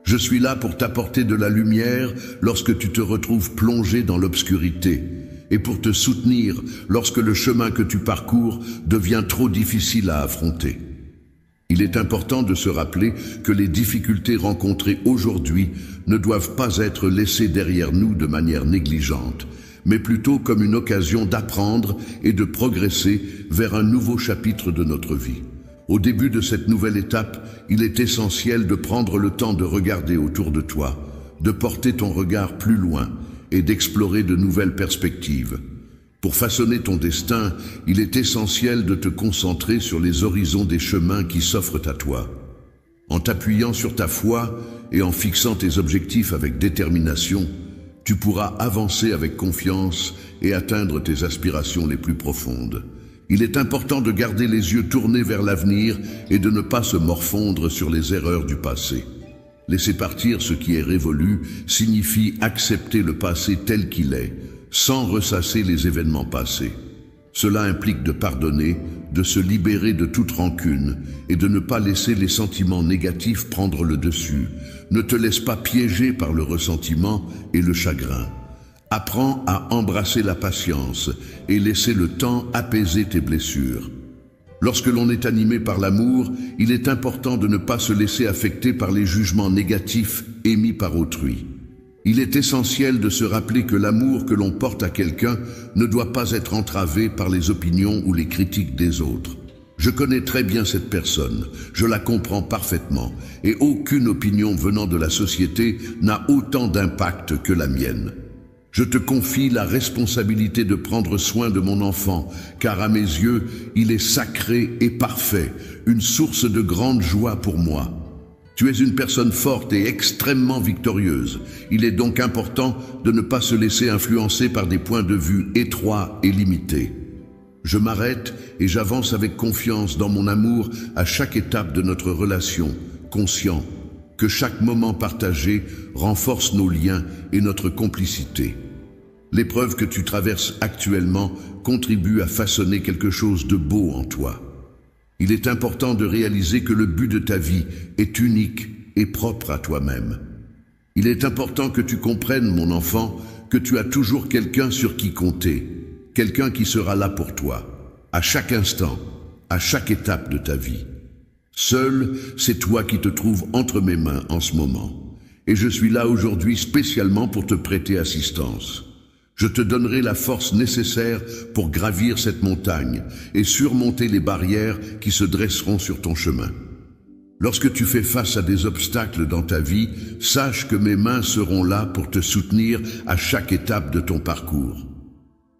Je suis là pour t'apporter de la lumière lorsque tu te retrouves plongé dans l'obscurité et pour te soutenir lorsque le chemin que tu parcours devient trop difficile à affronter. Il est important de se rappeler que les difficultés rencontrées aujourd'hui ne doivent pas être laissées derrière nous de manière négligente, mais plutôt comme une occasion d'apprendre et de progresser vers un nouveau chapitre de notre vie. Au début de cette nouvelle étape, il est essentiel de prendre le temps de regarder autour de toi, de porter ton regard plus loin et d'explorer de nouvelles perspectives. Pour façonner ton destin, il est essentiel de te concentrer sur les horizons des chemins qui s'offrent à toi. En t'appuyant sur ta foi et en fixant tes objectifs avec détermination, tu pourras avancer avec confiance et atteindre tes aspirations les plus profondes. Il est important de garder les yeux tournés vers l'avenir et de ne pas se morfondre sur les erreurs du passé. Laisser partir ce qui est révolu signifie accepter le passé tel qu'il est, sans ressasser les événements passés. Cela implique de pardonner, de se libérer de toute rancune et de ne pas laisser les sentiments négatifs prendre le dessus. Ne te laisse pas piéger par le ressentiment et le chagrin. Apprends à embrasser la patience et laisser le temps apaiser tes blessures. Lorsque l'on est animé par l'amour, il est important de ne pas se laisser affecter par les jugements négatifs émis par autrui. Il est essentiel de se rappeler que l'amour que l'on porte à quelqu'un ne doit pas être entravé par les opinions ou les critiques des autres. Je connais très bien cette personne, je la comprends parfaitement, et aucune opinion venant de la société n'a autant d'impact que la mienne. Je te confie la responsabilité de prendre soin de mon enfant, car à mes yeux, il est sacré et parfait, une source de grande joie pour moi. Tu es une personne forte et extrêmement victorieuse. Il est donc important de ne pas se laisser influencer par des points de vue étroits et limités. Je m'arrête et j'avance avec confiance dans mon amour à chaque étape de notre relation, conscient que chaque moment partagé renforce nos liens et notre complicité. L'épreuve que tu traverses actuellement contribue à façonner quelque chose de beau en toi. Il est important de réaliser que le but de ta vie est unique et propre à toi-même. Il est important que tu comprennes, mon enfant, que tu as toujours quelqu'un sur qui compter, quelqu'un qui sera là pour toi, à chaque instant, à chaque étape de ta vie. Seul, c'est toi qui te trouves entre mes mains en ce moment. Et je suis là aujourd'hui spécialement pour te prêter assistance. Je te donnerai la force nécessaire pour gravir cette montagne et surmonter les barrières qui se dresseront sur ton chemin. Lorsque tu fais face à des obstacles dans ta vie, sache que mes mains seront là pour te soutenir à chaque étape de ton parcours.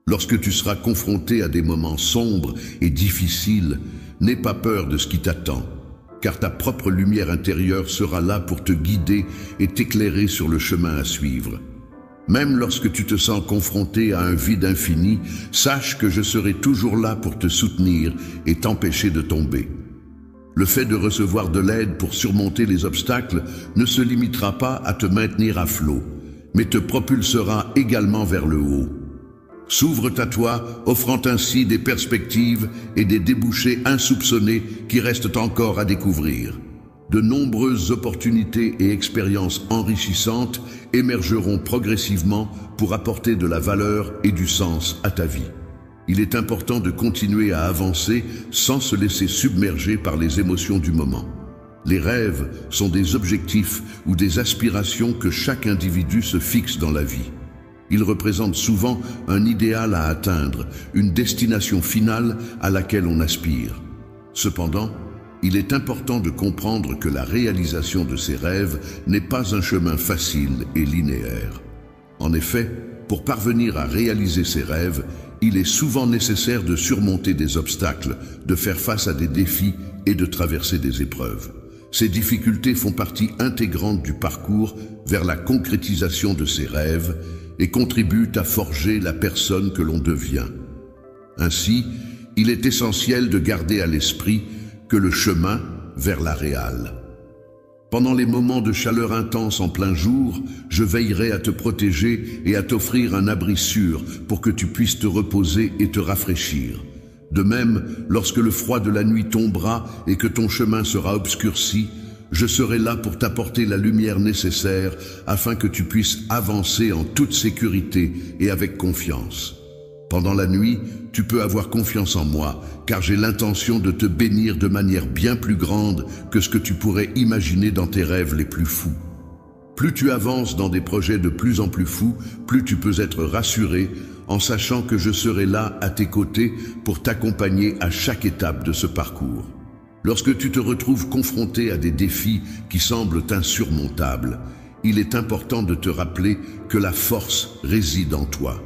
Lorsque tu seras confronté à des moments sombres et difficiles, n'aie pas peur de ce qui t'attend, car ta propre lumière intérieure sera là pour te guider et t'éclairer sur le chemin à suivre. Même lorsque tu te sens confronté à un vide infini, sache que je serai toujours là pour te soutenir et t'empêcher de tomber. Le fait de recevoir de l'aide pour surmonter les obstacles ne se limitera pas à te maintenir à flot, mais te propulsera également vers le haut. S'ouvre à toi, offrant ainsi des perspectives et des débouchés insoupçonnés qui restent encore à découvrir. De nombreuses opportunités et expériences enrichissantes émergeront progressivement pour apporter de la valeur et du sens à ta vie. Il est important de continuer à avancer sans se laisser submerger par les émotions du moment. Les rêves sont des objectifs ou des aspirations que chaque individu se fixe dans la vie. Ils représentent souvent un idéal à atteindre, une destination finale à laquelle on aspire. Cependant, il est important de comprendre que la réalisation de ces rêves n'est pas un chemin facile et linéaire. En effet, pour parvenir à réaliser ces rêves, il est souvent nécessaire de surmonter des obstacles, de faire face à des défis et de traverser des épreuves. Ces difficultés font partie intégrante du parcours vers la concrétisation de ces rêves et contribuent à forger la personne que l'on devient. Ainsi, il est essentiel de garder à l'esprit que le chemin vers la réale. Pendant les moments de chaleur intense en plein jour, je veillerai à te protéger et à t'offrir un abri sûr pour que tu puisses te reposer et te rafraîchir. De même, lorsque le froid de la nuit tombera et que ton chemin sera obscurci, je serai là pour t'apporter la lumière nécessaire afin que tu puisses avancer en toute sécurité et avec confiance. Pendant la nuit, tu peux avoir confiance en moi, car j'ai l'intention de te bénir de manière bien plus grande que ce que tu pourrais imaginer dans tes rêves les plus fous. Plus tu avances dans des projets de plus en plus fous, plus tu peux être rassuré en sachant que je serai là à tes côtés pour t'accompagner à chaque étape de ce parcours. Lorsque tu te retrouves confronté à des défis qui semblent insurmontables, il est important de te rappeler que la force réside en toi.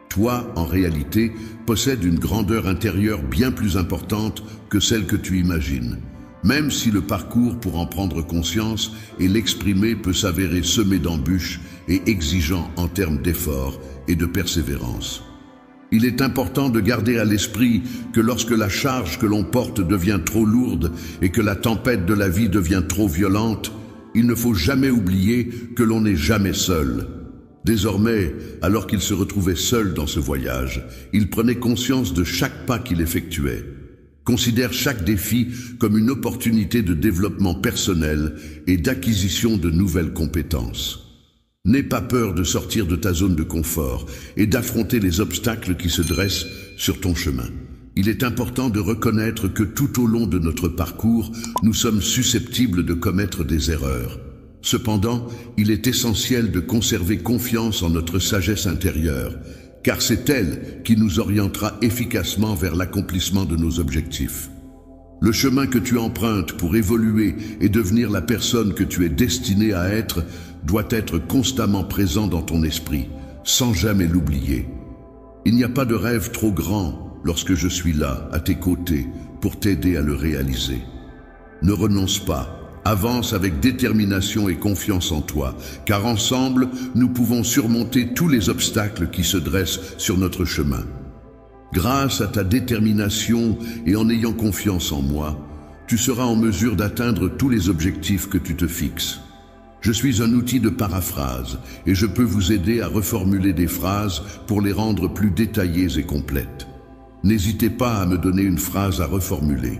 Toi, en réalité, possèdes une grandeur intérieure bien plus importante que celle que tu imagines. Même si le parcours pour en prendre conscience et l'exprimer peut s'avérer semé d'embûches et exigeant en termes d'efforts et de persévérance. Il est important de garder à l'esprit que lorsque la charge que l'on porte devient trop lourde et que la tempête de la vie devient trop violente, il ne faut jamais oublier que l'on n'est jamais seul. Désormais, alors qu'il se retrouvait seul dans ce voyage, il prenait conscience de chaque pas qu'il effectuait. Considère chaque défi comme une opportunité de développement personnel et d'acquisition de nouvelles compétences. N'aie pas peur de sortir de ta zone de confort et d'affronter les obstacles qui se dressent sur ton chemin. Il est important de reconnaître que tout au long de notre parcours, nous sommes susceptibles de commettre des erreurs. Cependant, il est essentiel de conserver confiance en notre sagesse intérieure, car c'est elle qui nous orientera efficacement vers l'accomplissement de nos objectifs. Le chemin que tu empruntes pour évoluer et devenir la personne que tu es destinée à être doit être constamment présent dans ton esprit, sans jamais l'oublier. Il n'y a pas de rêve trop grand lorsque je suis là, à tes côtés, pour t'aider à le réaliser. Ne renonce pas. Avance avec détermination et confiance en toi, car ensemble, nous pouvons surmonter tous les obstacles qui se dressent sur notre chemin. Grâce à ta détermination et en ayant confiance en moi, tu seras en mesure d'atteindre tous les objectifs que tu te fixes. Je suis un outil de paraphrase et je peux vous aider à reformuler des phrases pour les rendre plus détaillées et complètes. N'hésitez pas à me donner une phrase à reformuler.